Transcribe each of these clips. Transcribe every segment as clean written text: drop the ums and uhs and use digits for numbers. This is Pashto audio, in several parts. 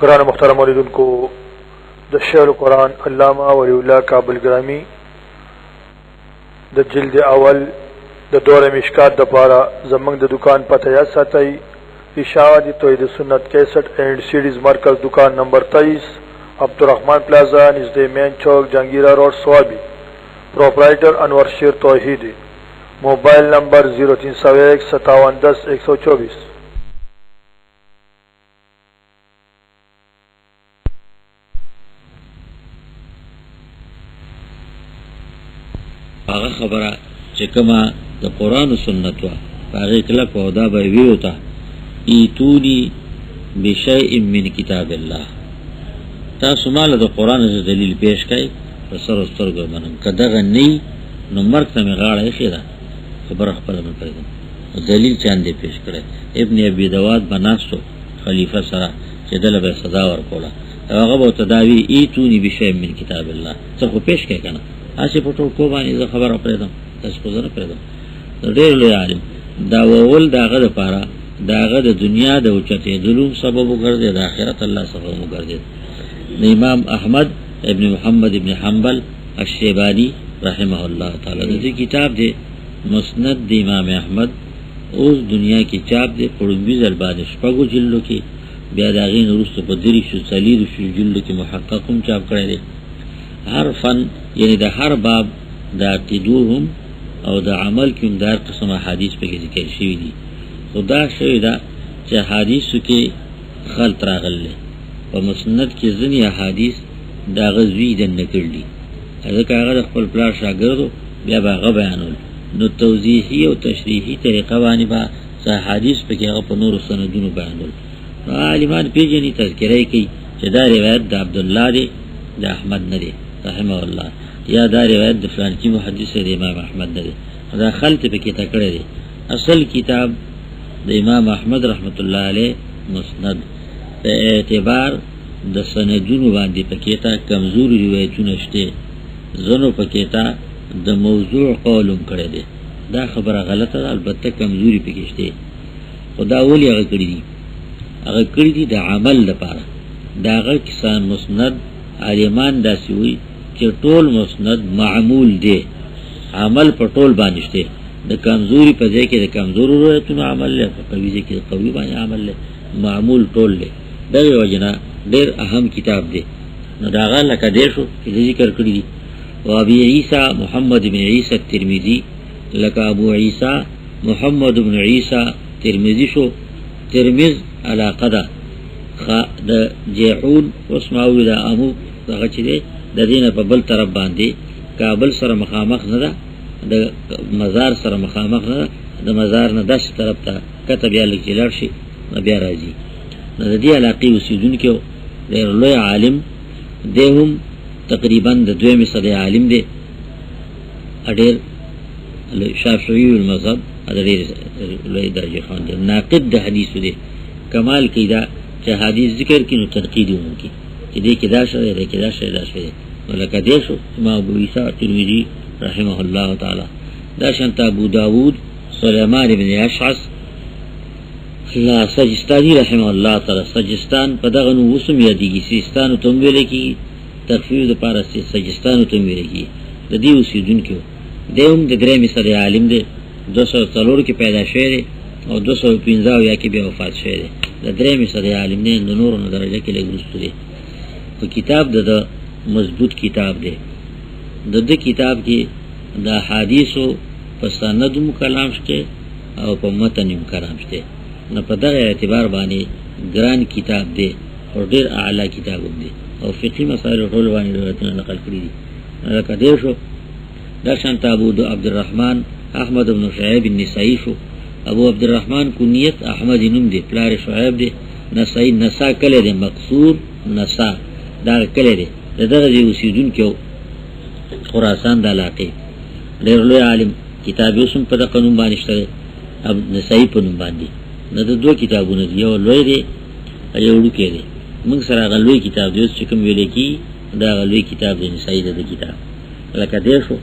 قرآن محترم علیدن کو د شعر قرآن علامہ ولی اللہ کابل گرامی د جلد اول د دور مشکات د پارا زمنگ د دکان پتہ یاد ساتئی اشاعتی توحید سنت 61 اینڈ سیڈیز مرکز دکان نمبر 23 عبدالرحمن پلازا نزد مین چوک جہانگیرہ روڈ سوابی پروپرائٹر انور شیر توحیدی موبائل نمبر 0301 5710 124 هغه خبره چې کما د قران او سنت وا هغه کله په دا به ویوتا ایتونی بشیء من کتاب الله تاسو مال د قران ز دلیل پیش کړئ په سر سترګو باندې کداغه نه نو مرګ ته غاړه خیره خبره خپل نه کړم دلیل چاندې پیش کړي ابن ابي دواد بناستو خلیفہ سره چې دله به صدا ورکوله هغه به تداوی ایتونی بشیء من کتاب الله څه خو پیش کړي کنه اسی پټو کو باندې خبره پرېدم تاسو کو زره پرېدم ډېر لوی عالم دا وول داغه لپاره داغه د دنیا د اوچته ظلم سبب وګرځي د آخرت الله سبب وګرځي امام احمد ابن محمد ابن حنبل الشیبانی رحمه الله تعالی د کتاب دی مسند د امام احمد اوس دنیا کې چاپ دی پړوبي زلباد شپږو جلدو کې بیا داغه نورسته په دری شو سلیر شو جلدو کې محققون چاپ کړی دی هر فن یعنی د هر باب د عقیدوهم او د عمل کوم دار قسم حدیث په کې ذکر شوی دي خدا شوی دا چې حدیثو کې خلط راغله په مسند کې ځنی احادیث دا غزوی د نکړلی هغه هغه خپل پلان شاګردو بیا هغه بیانول نو توضیحی او تشریحی طریقه باندې با حدیث په کې هغه په نور سندونو بیانول عالمان پیجنی تذکرې کوي چې دا روایت د عبد الله دی د احمد نه دی رحمه الله یا دا روایت د فلان کی محدث دی امام احمد دی دا خلط په کې تکړه دی اصل کتاب د امام احمد رحمت الله علیه مسند په اعتبار د سندونو باندې په کې تا کمزوري روایتونه شته زنو په کې تا د موضوع قولم کړی دی دا خبره غلطه ده البته کمزوري په کې شته خدا ولی هغه کړی دی د عمل لپاره دا هغه کسان مسند عالمان داسې وي چې ټول مسند معمول دی عمل په ټول باندې شته د کمزوري په ځای کې د کمزورو روایتونو عمل له قوي ځای کې قوي باندې عمل له معمول ټول له دغه وجنه ډېر اهم کتاب دی نو دا هغه لکه ډېر شو چې ذکر کړی دی او ابي عيسى محمد بن عيسى الترمذي لکه ابو عيسى محمد بن عيسى ترمذي شو ترمذ علاقه ده د جيحون واسمعوا الى امو دغه چې د دینه په بل طرف باندې کابل سره مخامخ نه ده د مزار سره مخامخ نه ده د مزار نه داس طرف ته کته بیا لږ چلار شي بیا راځي نو د دې علاقې اوسیدونکو ډېر لوی عالم دهم تقریبا د دویمه صدې عالم دی اډیر شافعی المذهب ادیر لوی درجه خان دی ناقد د حدیث دی کمال کیدا چې حدیث ذکر کینو تنقید وکي چې دې کې دا شوی دی کې دا شوی دا شوی ولکه دې شو امام ابو عیسی ترمذی رحمه الله تعالی دا شانت ابو داود سلیمان بن اشعث لا سجستانی رحمه الله تعالی سجستان په دغه نو وسم یادیږي سیستان ته ویل کی تخفیف د پاره سجستان ته ویل کی د دې اوسیدونکو دیوم د درې مثال عالم دی 203 کې پیدا شوی او 215 یا کې بیا وفات شوی دی د درې مثال عالم نه د نورو درجه کې لګرستو دی په کتاب د مضبوط کتاب دی د دې کتاب کې د حدیثو په سند کلام شته او په متن کلام شته نو په دغه اعتبار باندې ګران کتاب دی او ډېر اعلی کتاب دی او فقہی مسائل ټول باندې روایتونه نقل کړی دي لکه دې شو دا شانت ابو عبد الرحمن احمد بن شعیب النسائی شو ابو عبد الرحمن کنیت احمد نوم دی پلار شعیب دی نسائی نسا کله دی مقصور نسا دا کله دی دغه دی اوسیدون کې خراسان د علاقې ډېر لوی عالم کتاب یې سم په قانون باندې شته اب نسائی په نوم باندې نه د دوه کتابونه دی یو لوی دی یو وړوکی دی موږ سره غلوی کتاب دی چې کوم ویل کی دا غلوی کتاب دی نسائی د کتاب لکه دې شو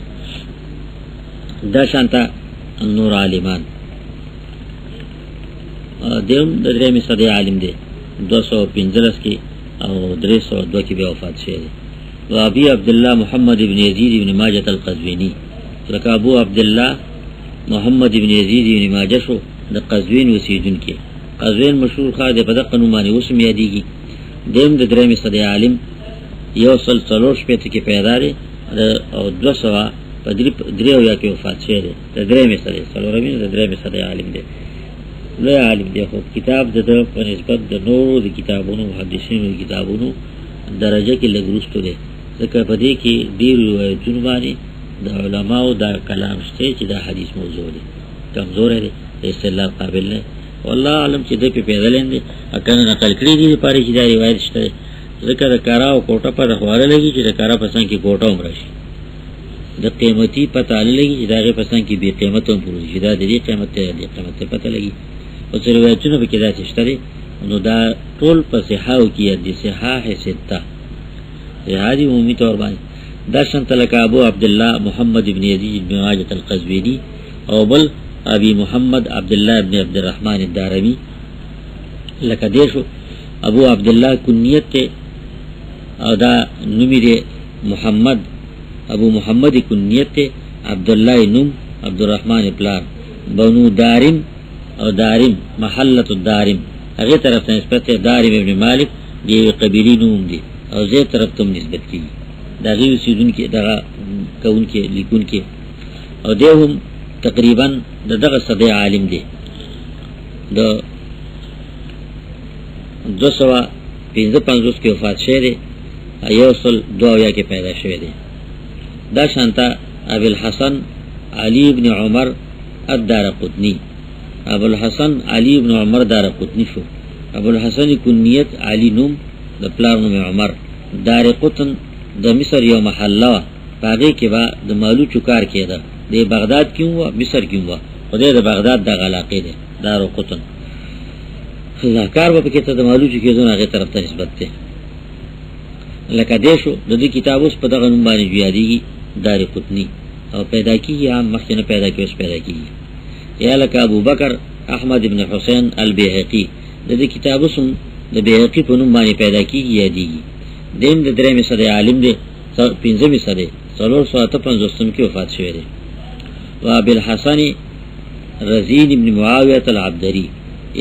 دا شانتا نور عالمان دیم د درې مثال عالم دی 215 کې او 302 کې به وفات شوی دی. و ابي عبد الله محمد ابن يزيد ابن ماجه القزويني، لکه ابو عبد الله محمد ابن يزيد ابن ماجه شو د قزوین اوسیدونکي. قزوین مشهور خار دی په دغه نوم باندې اوس یادېږي. دیم د درېمې صدې عالم، یو سل څلور شپېته کې پیدا دی او 200 په دریو یا کې وفات شوی دی. د درېمې صدې څلورمې د درېمې صدې عالم دی، لوی عالم دی. خو کتاب د په نسبت د نورو د کتابونو محدثینو د کتابونو درجه کې لږ وروسته دی، ځکه په دې کې ډېر روایتونه باندې د علماو دا کلام شته چې دا حدیث موضوع دی، کمزور دی، استدلال قابل نه. والله علم چې د په پیدلین دي اکنه نقل کړی دي لپاره چې دا روایت شته، ځکه د کارا او کوټه په خواره لګي چې د کارا پسند کې کوټه عمر شي، د قیمتي پته لګي چې داغه پسند کې به قیمت هم پوره شي، دا د دې قیمت ته پته لګي. او چې روایتونه به کې دا شته نو دا ټول په صحاو کې دي، صحاح سته هذه عمومي طور باندې دا شنت لك ابو عبد الله محمد ابن يزيد بن ماجه القزويني او بل ابي محمد عبد الله ابن عبد الرحمن الدارمي. لکه دیشو ابو عبد الله کنیت ته او دا نومی دی محمد، ابو محمد کنیت ته، عبد الله نوم، عبد الرحمن پلار، بنو دارم او دارم محلت الدارم هغه طرف ته نسبت دارم ابن مالک دی قبیلی نوم دی او زه طرف ته نسبت کی دا غي سیدون کې دا کون کې لیکون کې او دهم تقریبا دغه صدې عالم دی. د 255 کې وفات شوی دی، یو سل 2 کې پیدا شوی دی. دا شانتا ابو الحسن علی ابن عمر الدارقطنی، ابو الحسن علی ابن عمر دارقطنی شو. ابو الحسن کنیت علی نوم، د پلار نوم عمر. دارقطن د مصر یو محله پاګه کې با د مالو چوکار کېده، د بغداد کې و مصر کې و، خدای د بغداد د علاقې ده دارقطن. خلا کار په کې ته د مالو چې کېدون هغه طرف ته نسبت ده. لکه دیشو د دې کتاب اوس په دغه نوم باندې یادېږي دارقطنی او پیدا کیږي، عام مخکې نه پیدا کیږي، اوس پیدا کیږي. یا لکه ابو بکر احمد ابن حسین البیهقی، د دې کتاب اوس د بیهقی په نوم باندې پیدا کیږي، یادېږي. دیم د درېمې صدې عالم دی، پنځمې صدې 455 کې وفات شوی دی. و ابو الحسن رزین ابن معاویه العبدری،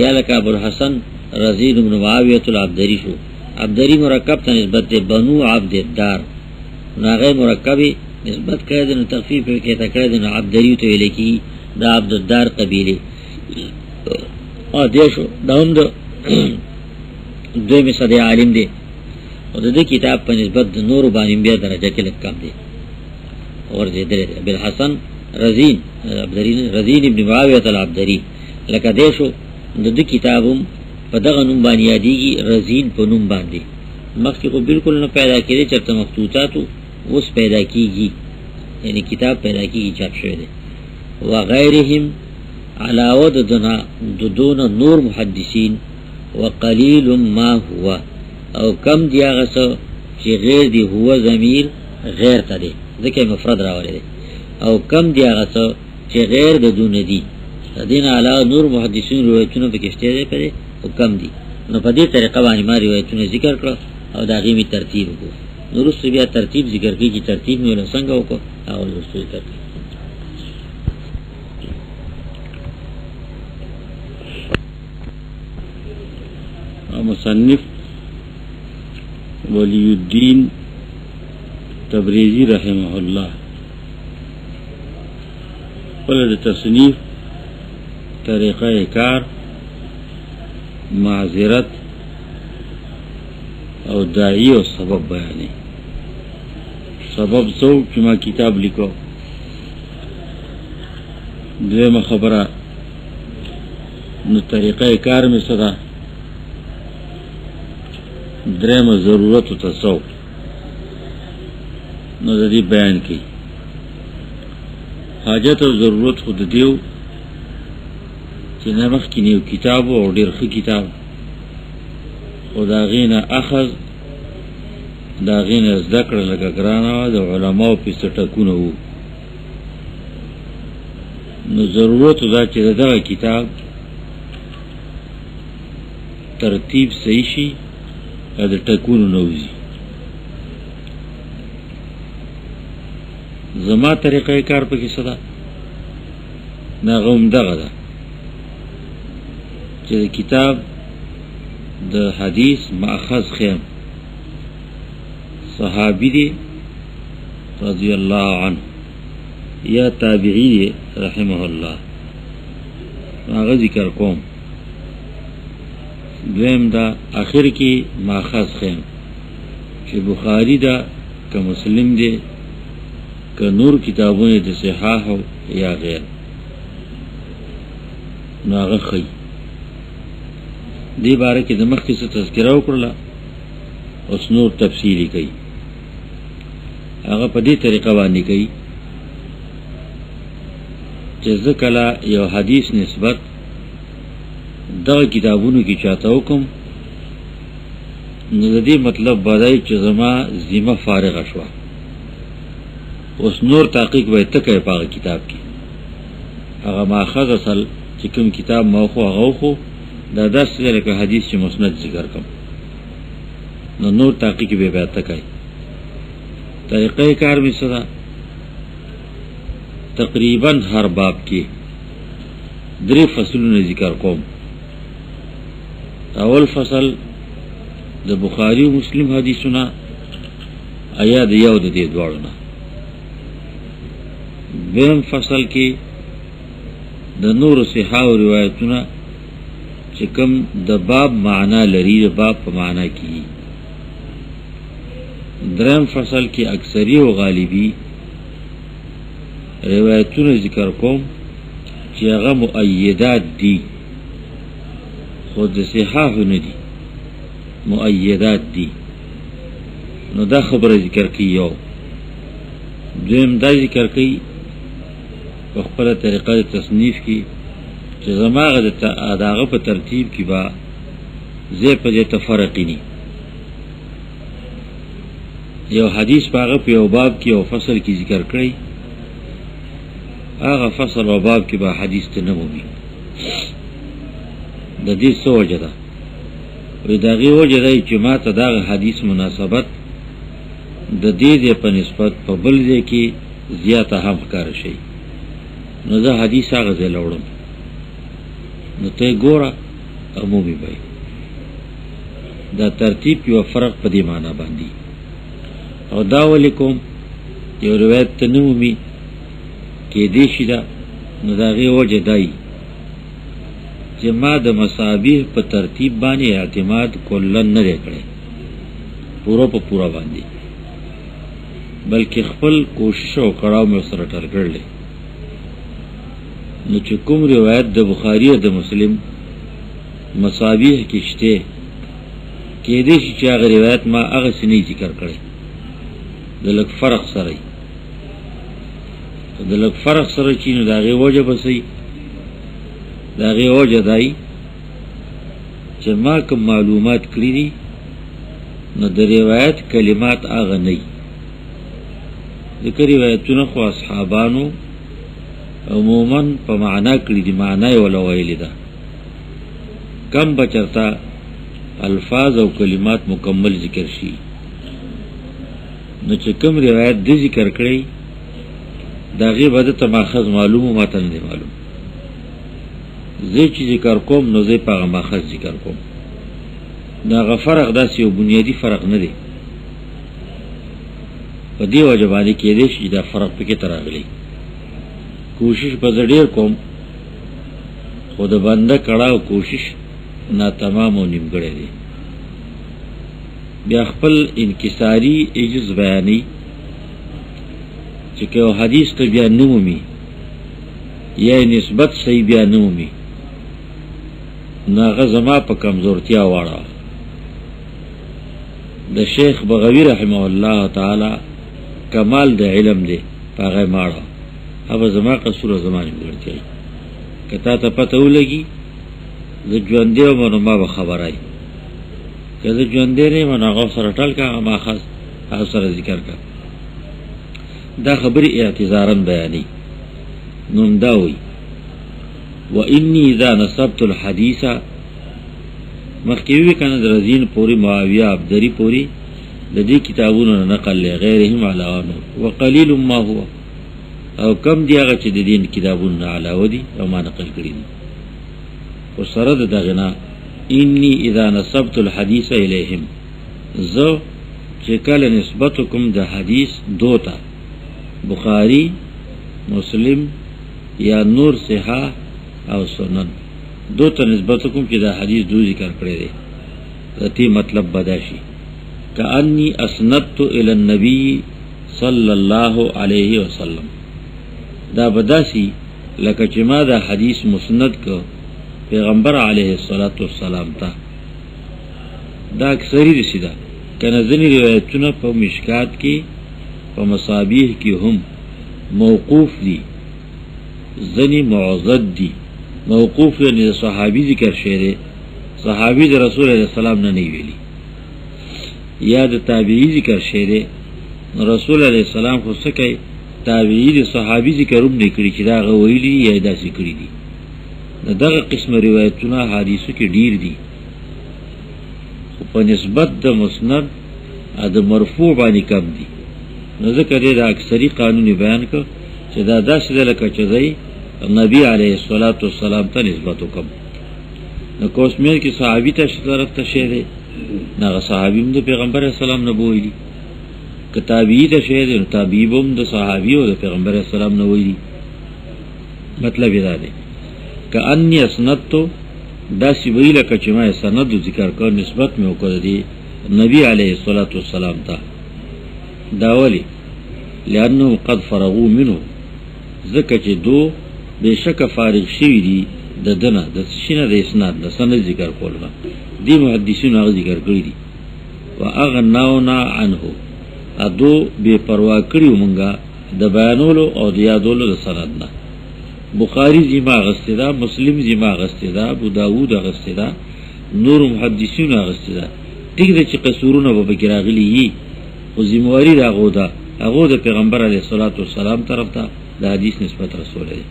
یا لکه ابو الحسن رزین ابن معاویه العبدری شو. عبدری مرکب ته نسبت دی بنو عبد الدار، ناغه مرکبی نسبت کړی دی، نو تخفیف کې تا کړی دی، نو عبدری ته ویل کی دا عبد الدار قبیله. او دیشو دا هم د دویمې صدې عالم دی او د دې کتاب په نسبت د نور باندې بیا درجه کې لږ کم دی اور دې درې ابو الحسن رزین عبدری رزین ابن معاویه العبدری. لکه دیشو د دې کتابم په دغه نوم باندې یادېږي، رزین په نوم باندې. مخکې خو بالکل نه پیدا کېدی، چرته مخطوطاتو اوس پیدا کیږي، یعنی کتاب پیدا کیږي، چاپ شوی دی. و غیرهم علاوه د دون نور محدثین وقلیل ما هو، او کم دی هغه څه چې غیر دی هو ضمیر غیر ته دی، ځکه مفرد راوړی دی. او کم دی هغه څه چې غیر د دون دی، د دین علاوه نور محدثین روایتونه پکې شته دي پرې او کم دي. نو په دې طریقه باندې ما روایتونه ذکر کړو او دا غیمی ترتیب وکړو. نو رسو بیا ترتیب ذکر کیږي، ترتیب مې له څنګه وکړو او رسو ترتیب. مصنف ولی الدین تبریزی رحمه الله ولد تصنیف طریقہ کار معذرت او داعی او سبب بیانی. سبب سو چې ما کتاب لیکو، دویمه خبره نو طریقہ کار میں صدا، درېمه ضرورت او تصوف نو د دې بیان کی. حاجت او ضرورت خود دیو چې نه مخکې نیو کتاب او ډېر ښه کتاب او دا غینه اخذ دا غینه زده کړه لکه ګرانه وه، د علماو پسې ټکونه وو. نو ضرورت دا چې دغه کتاب ترتیب صحیح شي د ټکونو نوځي. زما طریقه کار پکې صدا ناغم دغه ده چې کتاب د حدیث ماخذ خیم صحابی دی رضی اللہ عنہ یا تابعی دی رحمه الله هغه ذکر کوم. دویم دا آخر کی ماخذ خیم چې بخاری دا که مسلم دی که نور کتابونه د صحاح یا غیر نو هغه خی دی باره کې د مخکې څه تذکره وکړله اوس نور تفصیلی کوي. هغه په دې طریقه باندې کوي چې زه کله یو حدیث نسبت دغه کتابونو کې چاته وکم نو د دې مطلب بدای چې زما ذمه فارغه شوه، اوس نور تحقیق به ته کوي په کتاب کې. هغه ماخذ اصل چې کوم کتاب موخو هغه خو دا داسې لکه حدیث چې مسند ذکر کوم نو نور تحقیق به بیا ته کوي. طریقه کار می صدا تقریبا هر باب کې 3 فصلونه ذکر کوم. اول فصل د بخاری و مسلم حدیثونه آیا د یو د دې دواړو نه. دویم فصل کې د نور صحاح او روایتونه چې کوم د باب معنا لري د باب په معنا کې. دریم فصل کې اکثری او غالبی روایتونه ذکر کوم چې هغه مؤیدات دي خود صحاح نه دي، مؤیدات دي. نو دا خبره ذکر کوي. یو دویم دا ذکر کوي په خپل طریقه تصنیف کې چې زماغه د اداغه په ترتیب کې با زی په دې تفرقی ني. یو حدیث پاغه په یو باب کې او فصل کې ذکر کړی، هغه فصل او باب کې به حدیث ته نه مومي. د دې څه وجه ده؟ وی دا غي وجه ده چې ما ته دا حدیث مناسبت د دې په نسبت په بل ځای کې زیاته هم ښکار شي، نو زه حدیث هغه ځای لوړم نو ته ګوره عمومي وي. دا ترتیب یو فرق په دې معنی باندې او دا ولیکم یو روایت ته نه مومي کې دې شي دا نو دا غي وجه دی چې ما د مصابیح په ترتیب باندې اعتماد کولن نه کړی پورا په پورا باندې، بلکې خپل کوشش او کړاو مې سره ټر کړل. نو چې کوم روایت د بخاری او د مسلم مصابیح کې شته کې دې چې هغه روایت ما هغه سنې ذکر کړی د لږ فرق سره چې نو دا غي وجه بسې دا غي وجه دای چې ما کوم معلومات کړی دي نو د روایت کلمات هغه نه ذکر روایتونه خو اصحابانو عموما په معنا کړی دي، معنا یې ولا ویل ده. کم بچرتا الفاظ او کلمات مکمل ذکر شي نو چې کوم روایت د ذکر کړی دا غي بده تماخذ معلومه ماته نه معلوم. زه چې ذکر کوم نو زه په ماخذ ذکر کوم. دا غفرق داسې یو بنیادی فرق نه دی. په دې وجه باندې کې دې چې دا فرق پکې تراغلی. کوشش په ډیر کوم خو د بنده کړه کوشش نا تمام او نیمګړی دی. بیا خپل انکساری عجز بیانی چې که حدیث ته بیا نمومي یا نسبت صحیح بیا نمومي ناغه زما په کمزورتیا واړه. د شیخ بغوی رحمه الله تعالی کمال د علم دی پاغه ماړه اب زما قصور زمانه ګرځي کته ته پته ولګي د ژوند دی او ما به خبرای کله ژوند دی نه منغه سره ټل کا ما خاص هغه سره ذکر کا دا خبر اعتذارا بیانی نوم داوی و انی اذا نسبت الحديث مخکوی کنه د رزین پوری معاویه عبدری پوری د دې کتابونو نقل لغیرهم علاوه وقلیل ما هو او کم دی هغه چې د دین کتابونو علاوه دي او ما نقل کړی دي. او سره د دغنا انی اذا نسبت الحديث الیهم زو چې کله نسبت کوم د حدیث دوتا بخاری مسلم یا نور صحاح او سنن دوتا نسبت کوم چې د حدیث دو ذکر کړی دی تی مطلب بداشي کأنی اسندت الی النبی صلی الله علیه وسلم دا بداشي لکه چې ما دا حدیث مسند کو پیغمبر علیه الصلاۃ والسلام ته. دا اکثری رسیدا کنه ځنی روایتونه په مشکات کې په مصابیح کې هم موقوف دي ځنی معضد دي. موقوف یعنی صحابی ذکر شعر صحابی د رسول الله سلام نه ویلي یا د تابعی ذکر شعر رسول الله سلام خو سکه تابعی د صحابی ذکروم نه کړی چې دا غویلی یا داسې کړی دي. دغه قسم روایتونه حدیثو کې ډیر دي خو په نسبت د مسند ا د مرفوع باندې کم دي. نو ذکر د اکثری قانوني بیان کو چې دا داسې لکه چې دی نبی علیہ الصلوۃ والسلام ته نسبت وکم. نو کوسمیر کې صحابي ته طرف ته شه دی نه صحابي د پیغمبر اسلام نه بوئلی کتابی ته شه دی تابعیبم د صحابي او د پیغمبر اسلام نه ویلی. مطلب دا دی کأنی اسندتو داسی ویل که ما سند ذکر کر نسبت میں وکړه دی نبی علیہ الصلوۃ والسلام ته. داولی لانه قد فرغوا منه ذکر چې دو بشک فارغ شوی دی د دنه د شینه د اسناد د سند ذکر کولو دی محدثین هغه ذکر کړی دی. واغناونا عنه ادو بے پروا کړیو مونږه د بیانولو او د یادولو د سند نه. بخاری زیما غستدا مسلم زیما غستدا ابو داود غستدا نور محدثین غستدا ټیک د چې قصورونه به بګراغلی یي او زمواري راغو دا هغه د پیغمبر علیه الصلاۃ والسلام طرف ته د حدیث نسبت رسول دی.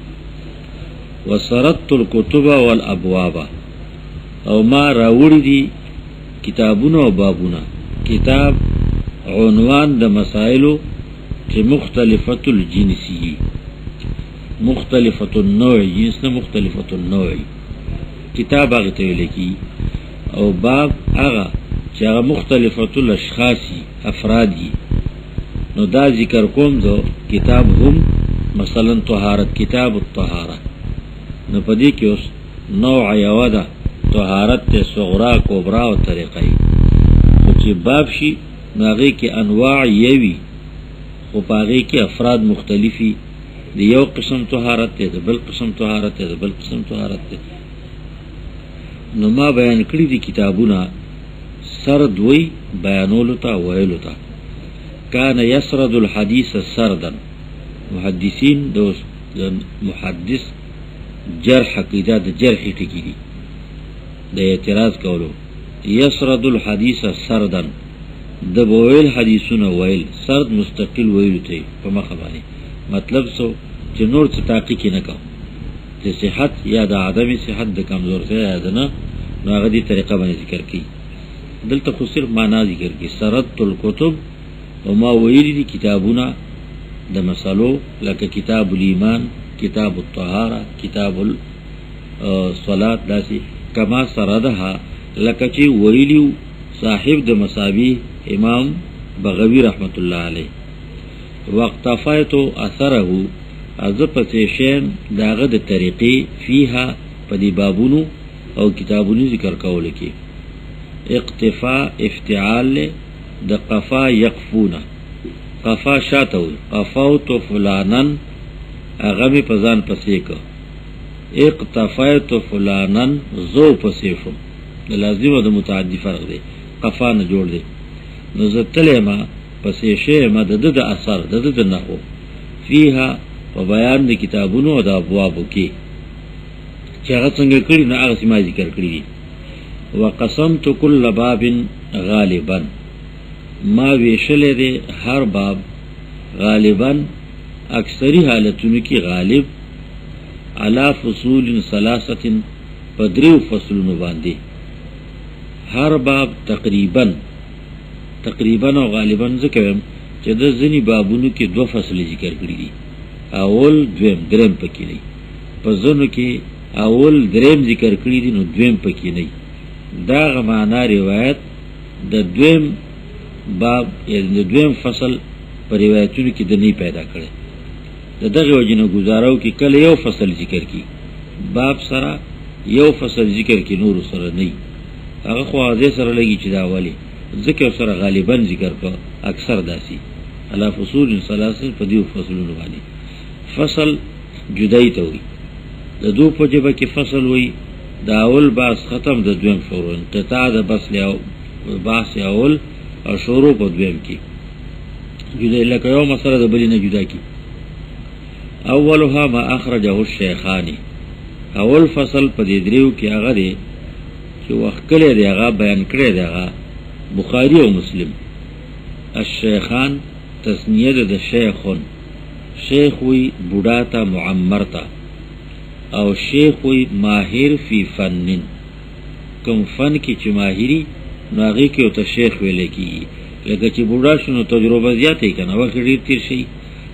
وسرت الكتب والابواب او ما راوړي دي کتابونه او بابونه. کتاب عنوان د مسائلو چې مختلفه الجنسی مختلفة النوع جنس نه مختلفة النوع کتاب هغه ته ویل کی او باب هغه چې هغه مختلفة الاشخاصی افرادی. نو دا ذکر کوم دو کتاب هم مثلا طهارت کتاب الطهاره نو پدې کې اوس نوع یواده طهارت ته صغرا کبرا او طریقې خو چې باب شي نو هغه کې انواع یوي خو هغه کې افراد مختلفي دی یو قسم طهارت ته بل قسم طهارت ته بل قسم طهارت ته. نو ما بیان کړی دي کتابونه سرد وی بیانولو تا ویلو تا. کان یسرد الحدیث سردا محدثین دوست محدث جرح قیدا د جرح ټکی دي د اعتراض کولو. یسرد الحدیث سردا د بویل حدیثونه ویل سرد مستقل ویلو ته په مخه باندې مطلب سو چې نور څه تحقیق نه کوم چې صحت یا د عدم صحت د کمزورتیا یا نه نو هغه دې طریقه باندې ذکر کړي. دلته خو صرف معنا ذکر کړي سرت الکتب او ما ویلي دي کتابونه د مسالو لکه کتاب الایمان کتاب الطهاره کتاب الصلاه داسي کما سردها لکه چې ویلیو صاحب د مصابی امام بغوی رحمت الله علیه. وقتفایتو اثره از پسیشن داغه د طریقې فیها پدی بابونو او کتابونو ذکر کول کی. اقتفاء افتعال د قفا یقفونا قفا شاتو قفاوت فلانن اغمی پزان پسیک اقتفایت فلانن زو پسیفم د لازم او د متعدی فرق دی. قفا نه جوړ دی نو زتلما پسې شی مدد د اثر د نحو فيها په بیان د کتابونو او د ابوابو کې چې هغه څنګه کړی نه هغه سم ذکر کړی دي. وقسمت كل باب غالبا ما ویشلې دي هر باب غالبا اکثری حالتونو کې غالب علا فصول ثلاثه پدریو فصلونو باندې هر باب تقریبا او غالبا ذکرم چې د ځینی بابونو کې 2 فصل ذکر کړی دي، اول دویم دریم پکې نه، په ځینو کې اول دریم ذکر کړی دي نو دویم پکې نه. دا غمانه روایت د دویم باب یعنی د دویم فصل پر روایتونو کې د نه پیدا کړي. د دغه وجنه گزارو کې کله یو فصل ذکر کی باب سره یو فصل ذکر کی نور سره نه، هغه خو ازه سره لګي چې دا والی ذکر سره غالبا ذکر کو اکثر داسي علا فصول ثلاثه په دیو فصلونو باندې. فصل جدای ته وي، د دو په جبه کې فصل وي، دا اول باس ختم د دویم شروع انقطاع د بس له باس اول او شروع په دویم کې جدای لکه یو مسله د بلی نه جدا کی. اولها ما اخرجه الشيخان، اول فصل په دې دریو کې هغه دی چې وخت کله دی هغه بیان کړی دی هغه بخاری او مسلم. الشيخان تسنیه د شیخون، شیخ وی بوډا ته معمر ته، او شیخ وی ماهر فی فنن، کوم فن کې چې ماهری نو هغه کې ته شیخ ویل کیږي. لکه چې بوډا شنو تجربه زیاتې کنه وخت ډیر تیر شي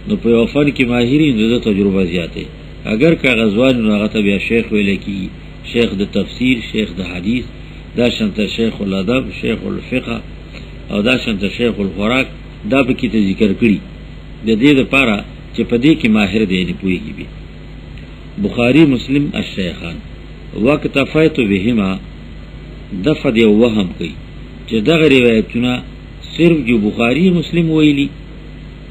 نو په یو فن کې ماهری نو د تجربه زیاتې، اگر که غزوان نو هغه ته بیا شیخ ویل کیږي، شیخ د تفسیر، شیخ د حدیث، دا شنت شیخ الادب، شیخ الفقه، او دا شنت شیخ الخراق. دا به کې ته ذکر کړي د دې لپاره چې په دې کې ماهر دی نه پويږي. به بخاری مسلم الشیخان وقت فایت بهما دفد یو وهم کوي چې دغه روایتونه صرف جو بخاری مسلم ویلي،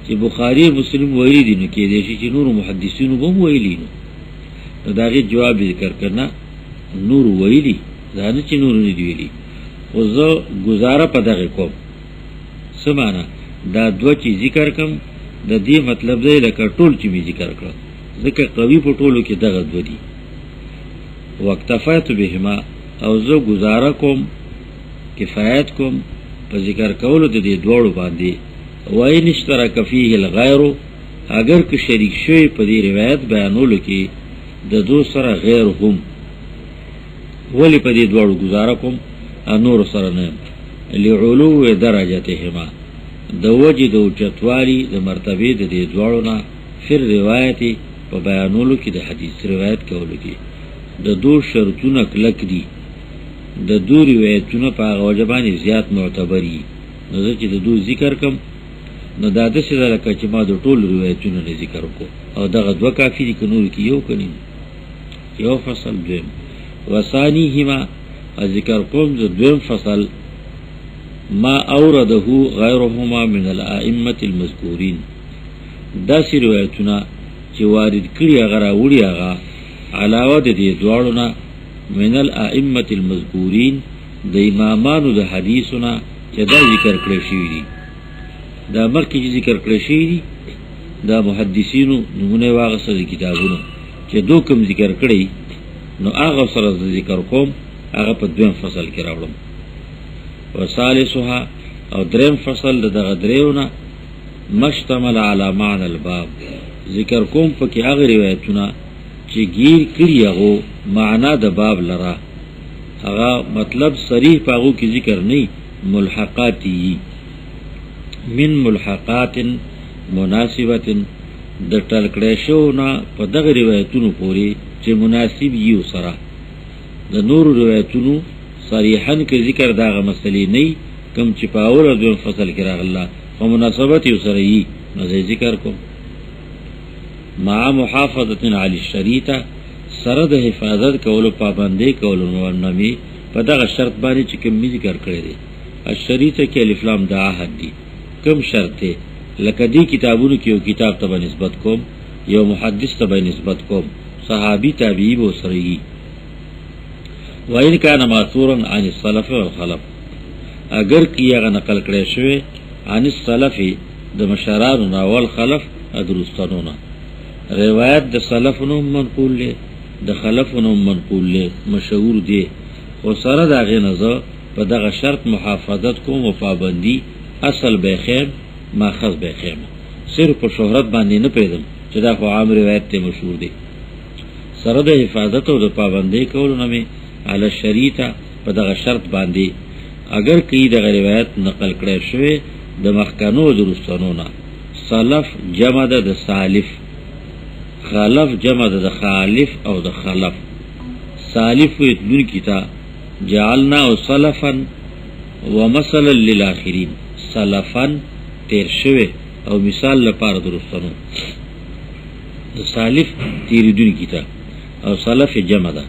چې بخاری مسلم ویلي دي نو کې دي چې نور محدثینو هم ویلي نو داغه جواب ذکر کړه نور ویلي ځان چې نور نه دی ویلي. خو زه گزاره په دغه کوم سمانه دا دوه چې ذکر کوم د دې مطلب دی لکه ټول چې می ذکر کړ ځکه قوی په ټولو کې دغه دوه دي. وقتفیت بهما او زه گزاره کوم کفایت کوم په ذکر کولو د دې دوړو باندې. وای نشترک فيه الغیر، اگر که شریک شوی په دې روایت بیانولو کې د دو سره غیر هم، ولی په دې دوړو گزاره کوم نور سره نه، لعلو درجتهما د وجد او چتوالی د مرتبه د دې دوړو نه فر روایت په بیانولو کې د حدیث روایت کولو کې د دو شرطونه کلک دي، د دو روایتونه په غوجبانی زیات معتبري. نو چې د دو ذکر کم نو دا د څه لکه چې ما د ټول روایتونو نه ذکر وکړو او دغه دوه کافی دي کنور کې یو کني یو فصل دویم. وثانیهما ذکر کوم د دویم فصل ما اورده غیرهما من الائمه المذکورین، دا سی روایتونه چې وارد کړي هغه راوړي هغه علاوه د دې دواړو نه من الائمه المذکورین د امامانو د حدیثونه چې دا ذکر کړی شوی دي. دا مرکه چې ذکر کړی شوی دي دا محدثینو نمونه واغسه کتابونو چې دو کوم ذکر کړی نو هغه سره ذکر کوم هغه په دویم فصل کې راوړم. وثالثها او دریم فصل دغه دریونه مشتمل علی معنی الباب، ذکر کوم په کې هغه روایتونه چې گیر کړي هغه معنا د باب لرا، هغه مطلب صریح پاغو کې ذکر نه، ملحقاتی من ملحقات مناسبت د ټلکړې شو نه په دغه روایتونو پورې چې مناسب یو سره د نور روایتونو صریحاً کې ذکر داغه مسلې نه کم چې په اول او دویم فصل کې راغله او مناسبت یو سره یې نو ذکر کوم. مع محافظه علی الشریطه سره د حفاظت کولو پابندۍ کولو نومي په دغه شرط باندې چې کوم ذکر کړی دی. الشریطه کې الف لام د عهد دی، کوم شرط دی لکه دی کتابونو کې یو کتاب ته نسبت کوم، یو محدث ته نسبت کوم، صحابي تابعی به سره یې. وإن كان ماثورا عن السلف والخلف، اگر کیغه نقل کړی شوی عن السلف د مشرانو او الخلف ادرستانونه، روایت د سلفونو منقول له د خلفونو منقول له مشهور دی، خو سره دغه نظر په دغه شرط محافظت کوم او پابندی اصل به خیر ماخذ به خیر، صرف په شهرت باندې نه پیدم چې دا خو عام روایت ته مشهور دی. سره د حفاظت او د پابندی کولو نه می علی شریطه په دغه شرط باندې اگر کئی دا روایت نقل کړی شوی د مخکنو درستانو نه. سلف جمع ده د سالف، خلف جمع ده د خالف او د خلف. سالف ویتلون کتا جعلنا و سلفا و مثلا للآخرین، سلفا تیر شوی او مثال لپاره درستانو. د سالف تیریدون کتا او سلف جمع ده،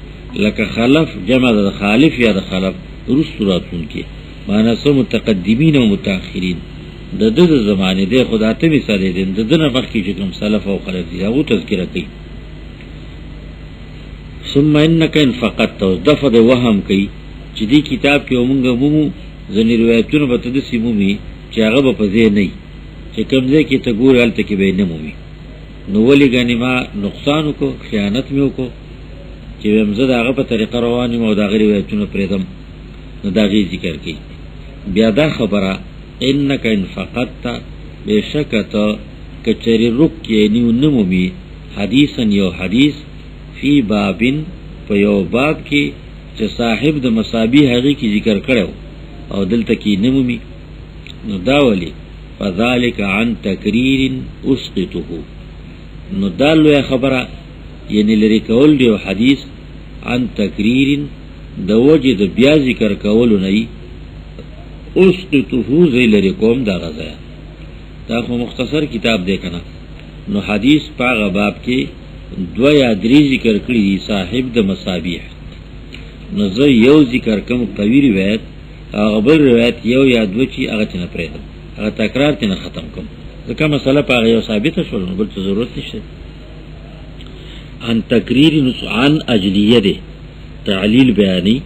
لکه خلف جمع ده د خالف یا د خلف رست راتون کی، معنی سو متقدمین و متاخرین. د د زمانه ده خدا ته مثال دین د دنه وخت کې کوم سلف او خلف دي هغه تذکرہ کوي. ثم انک ان فقط دفع د وهم کوي چې دی کتاب کې ومنګه مو ځنی روایتونه به تد سیمومي چې هغه په ځای نه چې کوم ځای کې ته ګور حالت کې به نه مومي. نو ولی غنی ما نقصان کو خیانت میو کو چې ومزه هغه په طریقه رواني مو دا غری روایتونه پرېدم. نو دا غي ذکر کوي. بیا دا خبره انک ان فقط بشکت کچری رک کې نیو نمومي حدیثن یو حدیث فی بابن په یو باب کې چې صاحب د مصابیح هغه کې ذکر کړو او دلته کې نمومي. نو دا ولی فذلک عن تکریر اسقطه. نو دا لوی خبره یعنی لري کول دی حدیث عن تکریر د وجه د بیا ذکر کولو نه اسقطه زی لري کوم دا غزا. دا خو مختصر کتاب دی کنه. نو حدیث پاغه باب کې دو یا درې ذکر کړی دی صاحب د مصابیح. نو زه یو ذکر کوم قوی روایت، هغه بل روایت یو یا دو چې هغه څنګه پرېږدم، هغه تکرار ته نه ختم کوم ځکه مسله پاغه یو ثابته شول نو بل څه ضرورت نشته. ان تقریر عن اجلیه ده تعلیل بیانی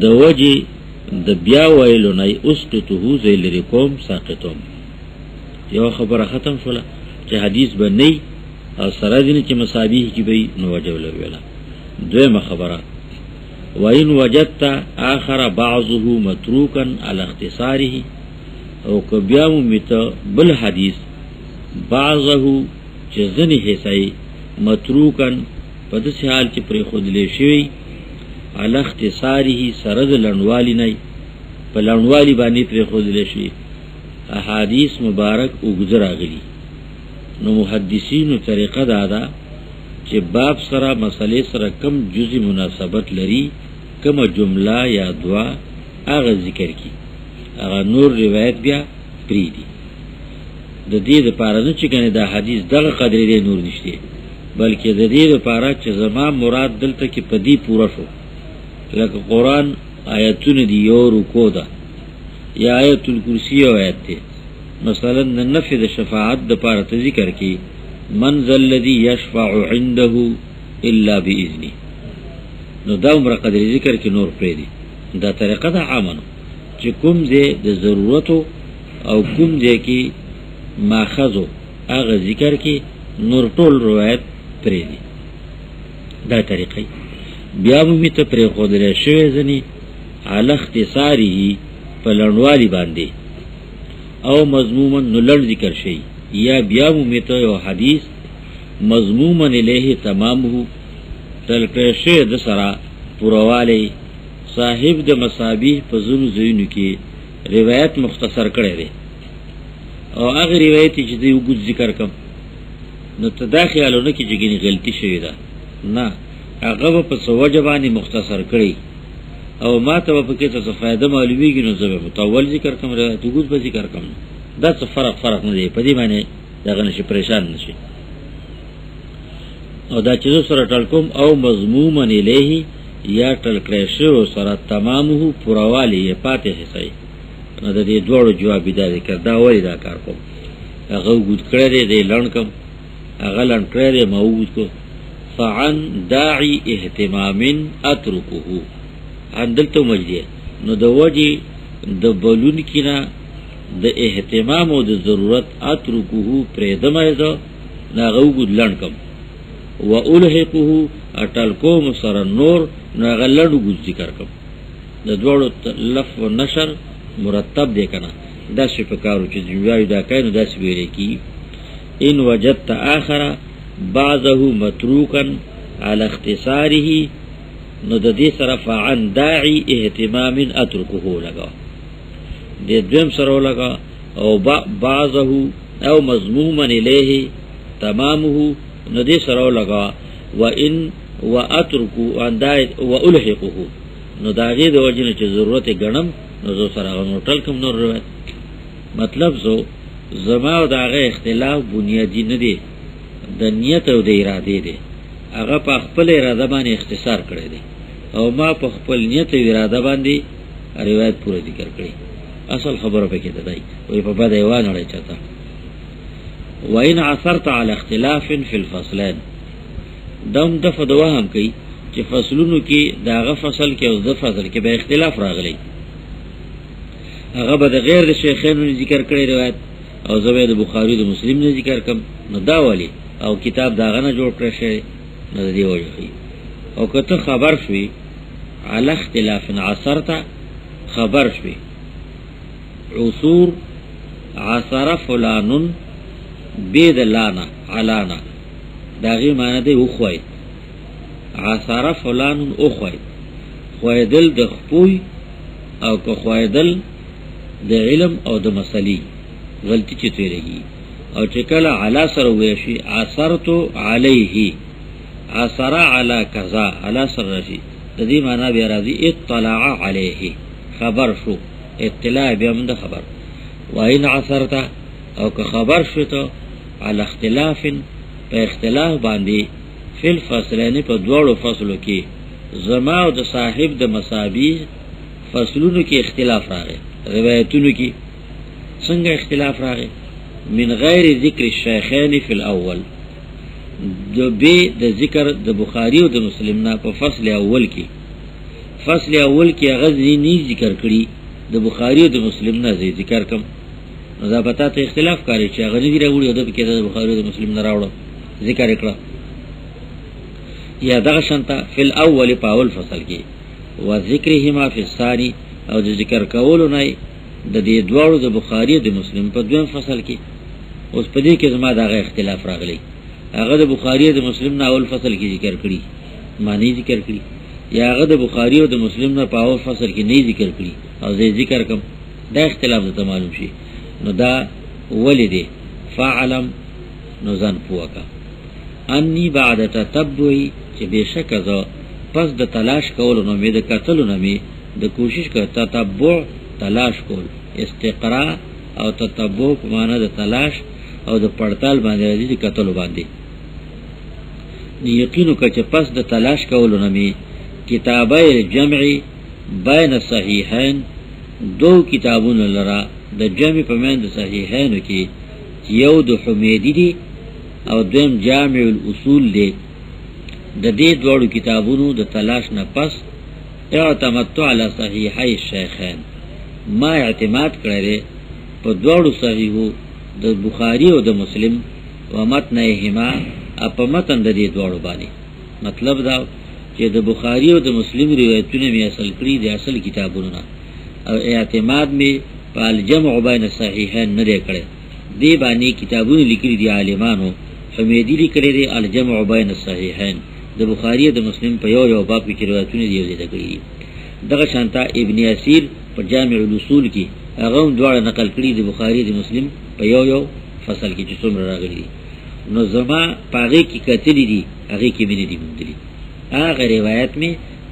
د وجه د بیا ویلو نه اسقطه ذیل رقم ساقطم. یو خبره ختم شوله چې حدیث به نه او سره دین چې مصابیح کی به نو وجه ویلا. دویمه خبره وَإِنْ وَجَدْتَ آخر بعضه متروکا على اختصاره، او کبیامو میتا بل حدیث بعضه چه زنی حصائی متروکا پدس حال چه پری خود لیشوی على اختصاره سرد لنوالی نی پا لنوالی بانی پری خود لیشوی احادیث مبارک اگزر آگلی. نو محدثینو طریقه دادا چې باب سره مسئله سره کم جزئی مناسبت لري، کم جمله یا دعا هغه ذکر کی، هغه نور روایت بیا پری دی. د دې لپاره نه چې کنه دا حدیث دغه قدر دی نور نشته، بلکې د دې لپاره چې زما مراد دلته کې پدی پورا شو. لکه قرآن آیتونه دی یو رکو ده یا آیت الکرسی آیت ده، مثلا نفی د شفاعت د لپاره ذکر کی من ذا الذي يشفع عنده الا باذنه. نو دا عمر قدر ذکر کی نور پرې دی. دا طریقه دا عامنو چې کوم دې د ضرورتو او کوم دې کې ماخذو هغه ذکر کی نور ټول روایت پرې دی. دا طریقې بیا مې ته پرې خودل شوی ځنی علی اختصاره په لړوالی باندې او مضموما نو لړ ذکر شي، یا بیا مومیتا یو حدیث مضمومن الیه تمامه تلکرشه د سرا پوروالی صاحب د مصابیح په زونو زینو کې روایت مختصر کړی دی او هغه روایت چې دی وګ ذکر کم. نو تداخلونه کې جګینی غلطی شوی ده، نه هغه په سوجبانی مختصر کړی او ما ته په کې څه فائدہ معلومیږي. نو زه متول ذکر کوم روایت وګ به ذکر کوم. دا څه فرق نه دی په دې معنی دغه نشي پریشان نشي. او دا چې سره ټلکم او مضمومن الیه یا ټلکریشو سره تمامه پوروالی یې پاتې حصای. نو د دې دوړو جواب دی ذکر دا وری دا کار کوم هغه وګد کړی دی لړکم هغه لړ کړی دی موجود کو فعن داعی اهتمام اترکه اندلته مجدی. نو د وجه د بلون کینا د اهتمام او د ضرورت اترکه پریدمایزو ناغو گود لنکم و الحقه اتلکوم سر نور ناغ لنو گود ذکر کم. د دوڑو لف و نشر مرتب دے کنا دا سی پکارو چیز جمعیو دا کئی نو دا سی بیرے کی ان وجدت آخر بعضه متروکا على اختصاره نو دا دی صرف عن داعی اهتمام اترکه لگا. د دویم سره لگا او بعضه او مضموما الیه تمامه نو دې سره لگا وان واترکو اندای والحقه نو داغه د وجنه چې ضرورت غنم نو زو سره غنو ټلکم نور روایت مطلب زو زما او داغه اختلاف بنیادی نه دی د نیت او د اراده دی هغه په خپل اراده باندې اختصار کړی دی او ما په خپل نیت او اراده باندې روایت پوره ذکر کړی اصل خبره پکې ده دی وای په بده یوان لري چاته وان عثرت على اختلاف في الفصلين دم دفه دوام کوي چې فصلونو کې داغه فصل کې او د فصل کې به اختلاف راغلی هغه به د غیر د شیخانو ذکر کړی روایت او زوی د بخاری د مسلم نه ذکر کم نو دا ولی او کتاب داغه نه جوړ کړی شي نو دی وایي او کته خبر شوي على اختلاف عثرت خبر شوي عصور عصر فلان بيد لانا علانا داغي معنی دی اوخوید عصر فلان اوخوید خویدل د خپوی او که خویدل د علم او د مسلی غلطی چې تیرېږي او چې کله علا سره وشي عصرتو علیه عصر علی کذا علا سره شي د دې معنی بیا راځي اطلاع علیه خبر شو اطلاع بیا موږ خبر وین عصرت او که خبر شو ته علی اختلاف په اختلاف باندې فل فصلین په دوړو فصلو کې زما او د صاحب د مصابیح فصلونو کې اختلاف راغی روایتونو کې څنګه اختلاف راغی من غیر ذکر الشیخین فی الاول د ذکر د بخاری او د مسلم نه په فصل اول کې غزنی نه ذکر کړي د بخاری او د مسلم نه ذکر کم دا پتا ته اختلاف کوي چې هغه نه دی راوړي او د کې د بخاری او د مسلم نه راوړو ذکر کړه یا دغه شانته فی الاول په اول فصل کې و ذکرهما فی الثانی او د ذکر کولو نه د دې دوړو د بخاری او د مسلم په دویم فصل کې اوس په دې کې زما دغه اختلاف راغلی هغه د بخاری او د مسلم نه اول فصل کې ذکر کړي معنی ذکر کړي یا هغه د بخاری او د مسلم نه په اول فصل کې نه ذکر کړي او زه ذکر کوم دا اختلاف ته معلوم شي نو دا ولید فعلم نو ځان پوکا انی بعد تتبعی چې بشک زه پس د تلاش کولو نو مې د کتلو نو مې د کوشش کړ تتبع تلاش کول استقراء او تتبع په معنا د تلاش او د پړتال باندې د کتلو باندې یقینو که چې پس د تلاش کولو نو مې کتابه جمعی بین صحیحین دو کتابونه لرا د جمع په معنی د صحیحینو کې یو د حمیدی دی او دویم جامع الاصول دی د دې دوړو کتابونو د تلاش نه پس اعتمدت علی صحیحی الشیخین ما اعتماد کړی په دوړو صحیحو د بخاری او د مسلم و متنهما په متن د دې دوړو باندې مطلب دا چې د بخاری او د مسلم روایتونه می اصل کړی د اصل کتابونو نه او اعتماد می په الجمع بین الصحیحین نه کړی دی باندې کتابونه لیکلي دي عالمانو حمیدی لیکلي دي الجمع بین الصحیحین د بخاری او د مسلم په یو باب کې روایتونه دي یوځای کړي دغه شانتا ابن اسیر په جامع الاصول کې هغه دواړه نقل کړي د بخاری او د مسلم په یو فصل کې چې څومره راغلي نو زما پاغه کې کتلې دي هغه کې مې دي مونږلي هغه روایت می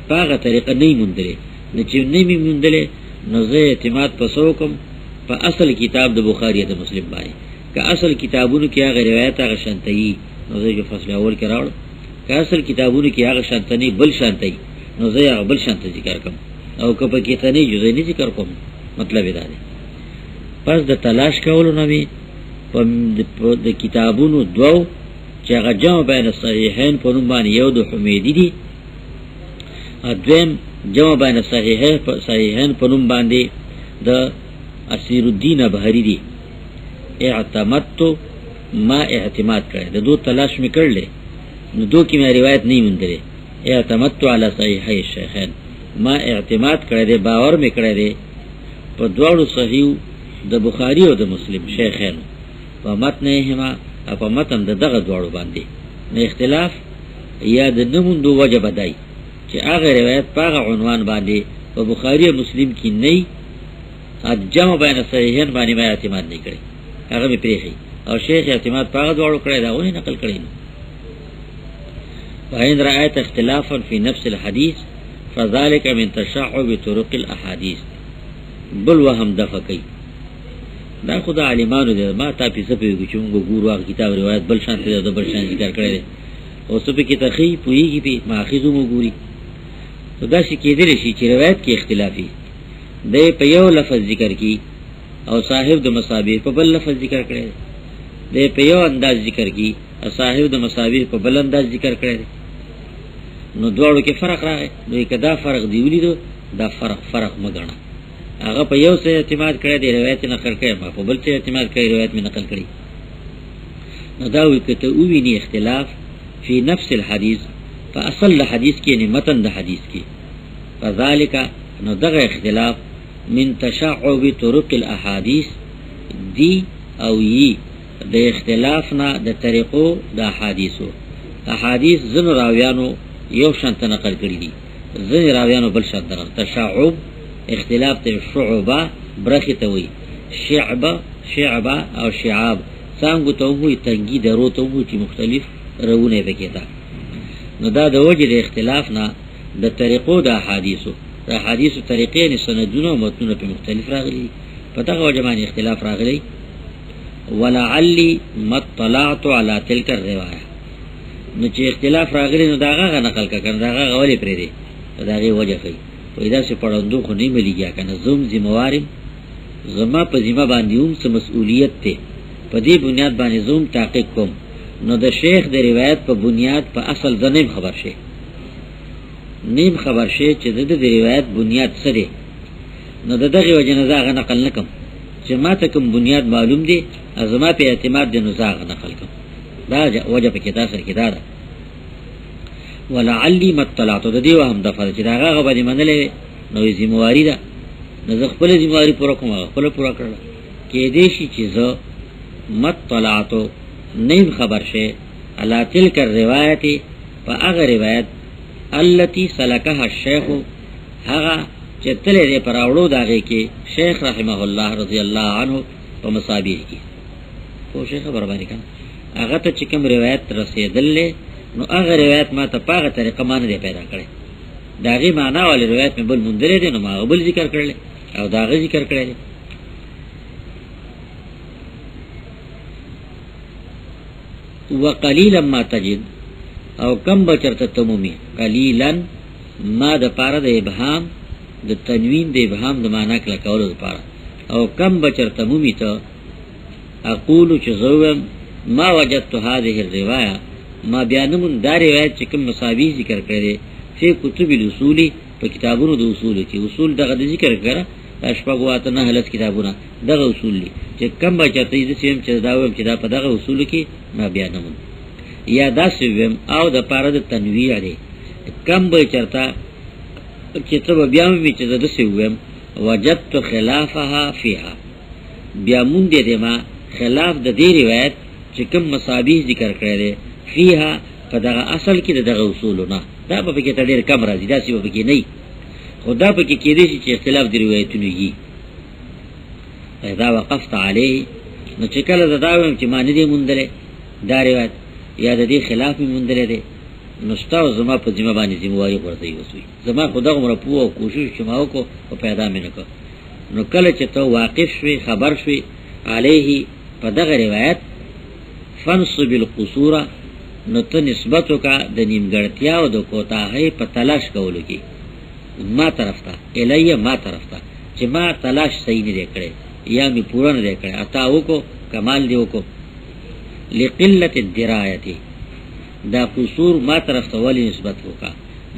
پاغه طریقه نه مونږلي نه چې نه مې مونږلي نو زه اعتماد پسو کوم په اصل کتاب د بخاری او د مسلم باندې که اصل کتابونو کې هغه روایت هغه شانتي نو زه په فصل اول کې راوړم که اصل کتابونو کې هغه شانتنی بل شانتي نو زه هغه بل شانت ذکر کوم او که په کې تنه جزئی نه ذکر کوم مطلب دا دی پس د تلاش کولو نه می په د کتابونو دوو چې هغه جمع بین صحیحین په نوم باندې یو د حمیدی دی دویم جمع بین صحیحین په نوم باندې د اسیر الدین بهری دی اعتمدت ما اعتماد کړی د دو تلاش می کړل نو دو کې مې روایت نه مونږه اعتمدت علی صحیحی الشیخین ما اعتماد کړی دی باور می کړی دی په دوړو صحیح د بخاری او د مسلم شیخین په متنهما په متن دغه دوړو باندې نه اختلاف یا د نموندو وجه بدای چې هغه روایت په عنوان باندې په بخاری او مسلم کې نه جمع بین صحیحین باندې ما اعتماد نه کړی، هغه به پریخي او شیخ اعتماد پاغه دوړو کړی دا ونی نقل کړی. وإن رأيت اختلافا في نفس الحديث فذلك من تشعب طرق الاحاديث. بل وهم دفقی دا خدا عالمانو دې ما تا په سپېږو چې موږ ګورو هغه کتاب روایت بل شان ته د بل شان ذکر کړی او سپې کې تخی پویږي په ماخذو مو ګوري. دا شي کېدل شي چې روایت کې اختلافي دی په یو لفظ ذکر کی او صاحب د مصابیح په بل لفظ ذکر کړی دی په یو انداز ذکر کی او صاحب د مصابیح په بل انداز ذکر کړی. نو دواړو کې فرق راغی. نو کدا فرق دی ولیدو دا فرق مګنه هغه په یو څه اعتماد کړی دی روایت نقل کړی، ما په بل څه اعتماد کړی روایت می نقل کړی. نو دا وی کته او ویني اختلاف فی نفس الحديث فاصل الحديث کې نه متن د حدیث کې فذلك نو دغه اختلاف من تشعب طرق الاحاديث دی او یی د اختلاف نه د طریقو د احادیث زن راویانو یو شانت نقل کړی دي، زن راویانو بل شانت نقل. تشعب اختلاف ته شعبه برخه ته وي، شعبه او شعاب څنګه ته وي تنګي درو ته وي چې مختلف رونه پکې ده. نو دا د وجه د اختلاف نه د طریقو د احادیثو طریقې نه سندونه او متنونه په مختلف راغلي، په دغه وجه باندې اختلاف راغلي. ولعلی مطلعت علی تلک الروایه، نو چې اختلاف راغلی نو داغه نقل کړه داغه غولې پرې دی داغه وجه کوي. پیدا سے پړندو خو نه مليږي کنه زوم ذمہوارم زما په ذمہ باندې هم څه مسؤلیت ته په دې بنیاد باندې زوم تحقیق کوم. نو د شیخ د روایت په بنیاد په اصل ځنیم خبر شي چې د روایت بنیاد څه دی. نو دغه وجه نه زاغه نقل نکم چې ما ته کوم بنیاد معلوم دی ازما په اعتماد د نو زاغه نقل کوم. دا وجه په کتاب سره کې دا ده. ولعلی مطلعت د دې وهم د فرض چې داغه غوډه منلې نو ذمہواری ده، نو زه خپل ذمہواری پوره کوم، خپل پوره کړل. کې دې شي چې زه مطلعت نیم خبر شه علی تلک الروایت په هغه روایت التي سلكها الشيخ هغه چې تلې دې پراوړو داغه کې شیخ رحمه الله رضی الله عنه په مصابیح کې خو شیخ خبر باندې کړه هغه ته چې کوم روایت رسیدلې نو هغه روایت ما ته پاغه طریقه معنی دی پیدا کړي، داغه معنا ول روایت مې بل مندره دي نو ما بل ذکر کړل او داغه ذکر کړل. وقلیلا ما تجد او کم بچرته تمومی قلیلا ما د پاره د ابهام د تنوین د ابهام د معنا کله کولو د پاره او کم بچرته مومی ته اقول چې زوم ما وجدت هذه الروايه ما بیانمون دا روایت چې کوم مصابی ذکر کړي په کتب الاصول په کتابونو د اصول کې اصول دغه ذکر کړه اشفاقواته نه هلس کتابونه دغه اصول دي چې کوم بچته دې سیم چې دا ویم چې دا په دغه اصول کې ما بیانمون یا دا سویم او د پاره د تنویع دی کم بچرتا چې ته بیا مې چې دا سویم وجدت خلافها فيها بیا مونږ دې ما خلاف د دې روایت چې کوم مصابی ذکر کړي فيها په دغه اصل کې دغه اصولونه دا په کې ته ډېر کم راځي، دا سی په کې نه خدا په کې کېدې چې اختلاف دی روایتونه یي. دا وقفت علی نو چې کله دا وایم چې معنی دې مونډله دا روایت یا د دې خلاف مونډله دي نو ستاسو زما په ذمہ باندې ذمہواری ورته وي. زما خدا عمر په او کوشش چې ما وکړو او پیدا مې نکړ. نو کله چې ته واقف شوي خبر شوي علیه په دغه روایت فنصب القصور نو ته نسبتو کا د نیمګړتیا او د کوتاهی په تلاش کولو کې ما طرف ته الیه ما طرف ته چې ما تلاش صحیح نه کړي یا می پورا نه کړي اتا وکړو کمال دی وکړو لقلت الدرایه دا قصور ما طرف ته ولی نسبت وکا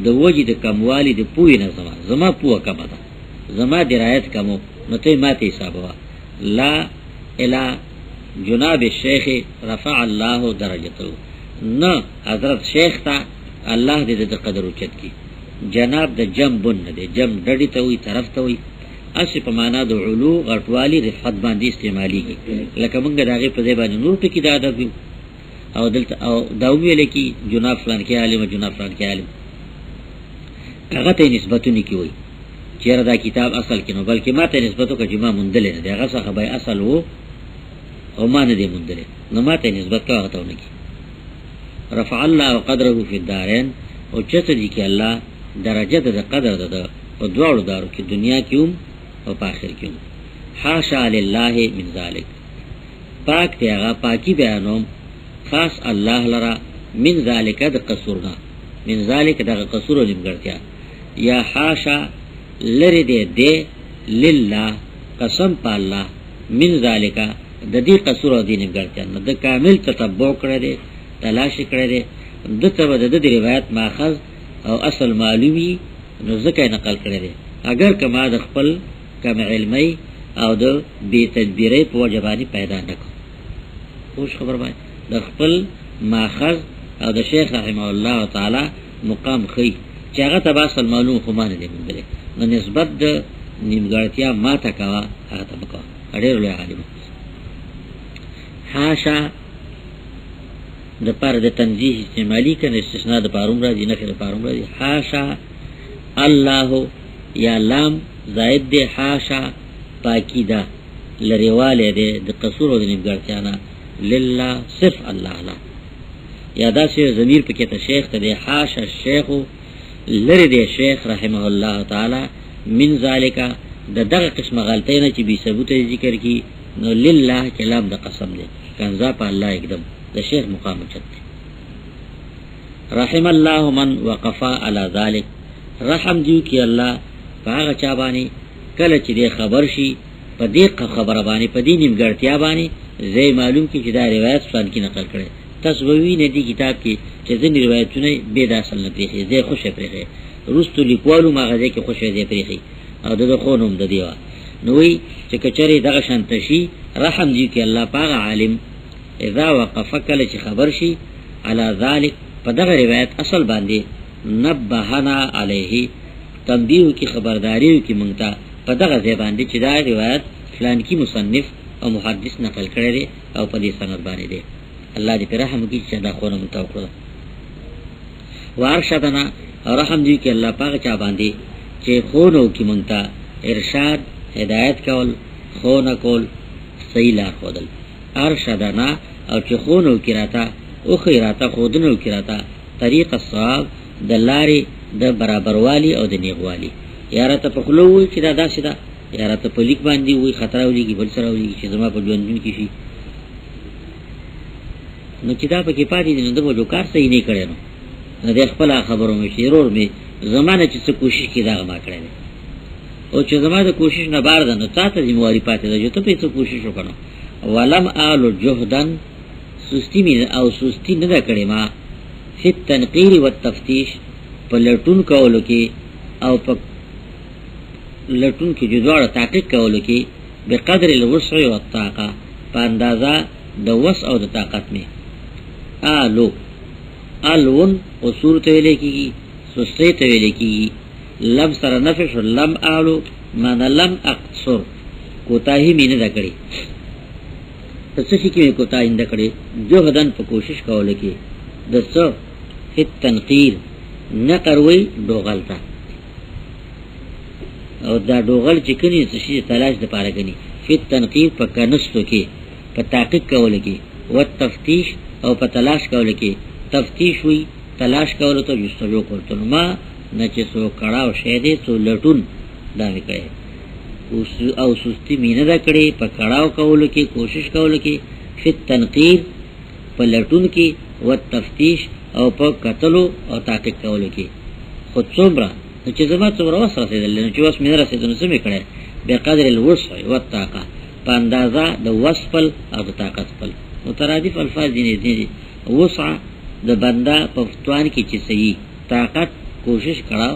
د وجد کموالی د پوی نه زما پوه کم ده زما درایت کمو نو ته ماته حساب وا لا الی جناب الشیخ رفع الله درجته نه حضرت شیخ تا الله دې د قدر اوچت کی جناب د جم بن نه دی جم ډډی ته وی طرف ته وی اسی په معنا د علو غټوالی رفعت باندې استعمالي لکه مونږ داغه په ځای باندې نور ټکی دا ادب او دلته او دا ویل کی جناب فلان کې عالم جناب فلان کې عالم هغه ته نسبتونه کی وی چیر دا کتاب اصل کنو، بلکہ ما تا نسبتو که جما مندلے ندے غصا خبای اصل ہو او ما ندے مندلے نو ما تا نسبت کا وقتاو نکی. رفع اللہ قدره فی الدارین او چت دی که اللہ درجہ دا قدر دا او دوارو دارو که دنیا کیوم او پا آخر کیوم. حاشا للہ من ذالک پاک تیغا پاکی بیانوم خاص اللہ لرا من ذالک دا قصورنا من ذالک دا قصور و نمگرتیا یا حاشا لری دے للہ قسم پا اللہ من ذالکا دا دی قصور و دی نمگرتیا دا کامل تطبع کردے تلاش کردے دا تبا دا دی روایت ماخذ او اصل معلومی نو ذکر نقل کردے. اگر کما دا خپل کم علمی او دا بی تدبیری پو جبانی پیدا نکو خوش خبر باید دا خپل ماخذ او دا شیخ رحمه اللہ تعالی مقام خی چاگه تبا اصل معلوم خمانه دی من بلے نو نسبت دا نیمگارتیا ما تکاوا آگه تبکوا اڈیر لوی عالم. حاشا دا پار دا تنزیح استعمالی کن استثناء دا پاروم را دی نفی دا پاروم را دی. حاشا اللہ یا لام زائد دے حاشا پاکی دا لریوالے دے دا قصور و دا نمگارتیانا للہ صرف اللہ لا یادا سے ضمیر پہ کہتا شیخ تا دے حاشا شیخو لری دے شیخ رحمہ اللہ تعالی من ذالکا دا دغا قسم غلطینا چی بی ثبوت ذکر کی نو للہ کلام دا قسم دے کنزا پا اللہ اکدم دا شیخ مقام چت دے. رحم اللہ من وقفا علی ذالک رحم دیو کی اللہ پا آغا چابانی کل چی دے خبر شی پا دے خبر بانی پا دی نمگرتیا بانی زی معلوم کی چی دا روایت سوان کی نقل کرے تصویوی ندی کتاب کی چی زن روایتونے بید اصل نپریخی زی خوش پریخی رستو لکوالو ماغذے کی خوش زی پریخی او دا خونم دا دیوا نوی چی کچری دغشان تشی رحم دیو کی اللہ پاغ عالم اذا وقفکل چی خبر شی علا ذالک پا دغ روایت اصل باندی نبہنا علیہی تنبیہو کی خبرداریو کی منگتا پا دغ زیباندی چی دا روایت فلان کی مصنف او محدث نقل کرے دے او پا دی سند بانے دے اللہ دی پر رحم کی چی دا خون متوقع دا. وارشدنا او رحم دیو کی اللہ پاک چا باندی چی خونو کی منگتا ارشاد ہدایت کول خون کول صحیح لار خودل. ارشدنا او چی خونو کی راتا او خیراتا خودنو کی راتا طریق الصواب دا لاری دا برابروالی او دا نیغوالی یارتا پا خلووی چی دا دا سدا یارتا پا لیک باندی وی خطراولی کی بلسراولی کی چی زما پا جواندون کی شی نو چی دا پا کی پاتی دی نو دا با جو کار صحیح نہیں کرے نو دا اخپلا خبروں میں شیرور میں زمانہ چی سا کوشش کی دا غما کرے او چی زمان دا کوشش نبار دا نو تا تا زمواری پاتی دا جو تا پی سا کوشش رو کنو ولم آلو جهدن سستی میں او سستی ندا کرے ما فی التنقیر و التفتیش پا لٹون کولو کی او پا لٹون کی جدوار تحقیق کولو کی بقدر الوسع و الطاقہ پا اندازہ دا وسع او دا طاقت میں. آلو الون اصور تویلے کی گی سستی تویلے کی گی لم سر نفش لم آلو مانا لم اقصر کوتاہی میں ندا کری تسخی کی میں کوتاہی ندا کری جہدن پا کوشش کولو کی دسو فی التنقیر نقروی دوغلتا او دا دوغل چکنی تشید تلاش دا پارا کنی فی التنقیر پا کنستو کی پا تحقیق کولو کی و تفتیش او پا تلاش کولو کی تفتیش ہوئی تلاش کولو تو جستجو کولتو ما نچے سو کڑاو شیدے سو لٹون داوی کرے او سستی مینہ دا کرے پا کڑاو کولو کی کوشش کولو کی فی التنقیر پا لٹون کی و تفتیش او پا قتلو او تحقیق کولو کی خود صبرا نچے زمان صبرا وس رسیدل نچے وس من رسیدل نسمی کرے بقدر الوسع و الطاقہ پا اندازہ دا وس پل او دا طاقت پل مترادف الفاظ دینے دینے وسع دا بندہ پفتوان کی چی صحیح طاقت کوشش کراو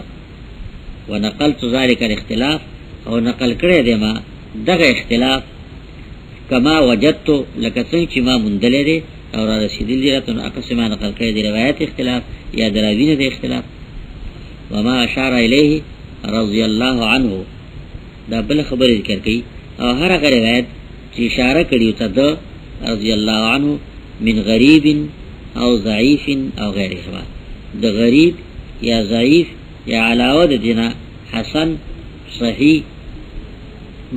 و نقل تو ذالک الاختلاف او نقل کرے دے ما دغا اختلاف کما وجدتو لکسنگ چی ما مندلے دے اور رسیدل دی راتون اقسمہ نقل کرے دی روایت اختلاف یا دراوین دے اختلاف وما اشار الیہ رضی اللہ عنہ دا بل خبر ذکر کی او ہر اگر روایت چی اشارہ کریو تا دا رضی اللہ عنہ من غریب او ضعیف او غیر اخبار دا غریب یا ضعیف یا علاوہ دا دینا حسن صحیح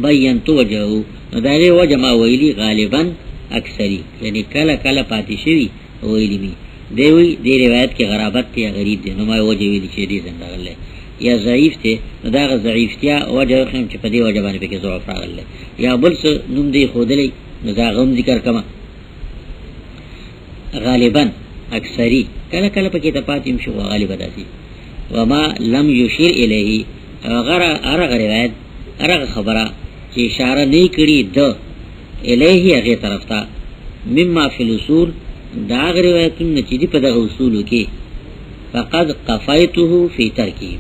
بینتو وجهو نو داغه وجه ما ویلی غالبا اکثری یعنی کله کله پاتې شوی ویلی می دی روایت کې غرابت ته غریب دی نو ما وجه ویلی چې دې څنګه غلې یا ضعیف ته نو داغه ضعیفتیا وجه خم چې په دې وجه باندې پکې ضعف راغله یا بل څه نوم دی خودلې نو دا غم ذکر کما غالبا اکثری کله کله پکې ته پاتې شو غالبا داسي وما لم يشير الیه ارغ روایت ارغ خبره چې اشاره نه کړي د الیه هغه طرف ته مما فی الاصول دا روایتونه چې په دغه اصولو کې فقد قفایته فی ترکی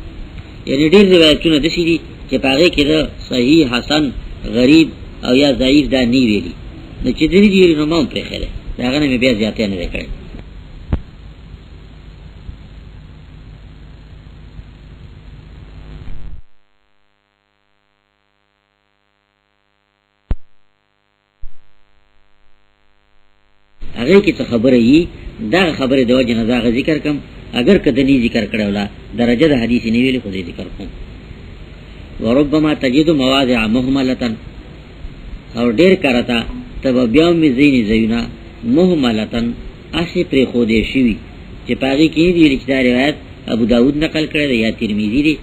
یعنی ډیر روایتونه د شي چې پاره کې د صحیح حسن غریب او یا ضعیف دا نی ویلي نو چې دې دې نو مون پرې خله دا غنه مې بیا زیاتې نه وکړي هغه کی څه خبره یي دا خبره د وجه نه دا ذکر کم اگر کده نی ذکر کړهولا درجه د حدیث نه ویل خو دې ذکر کوم وربما تجد مواضع مهملتن او ډیر کرتا تب بیا می زین زینا مهملتن اسی پر خو دې شوی چې پاږي کې دی چې روایت ابو داود نقل کړی یا ترمذی دی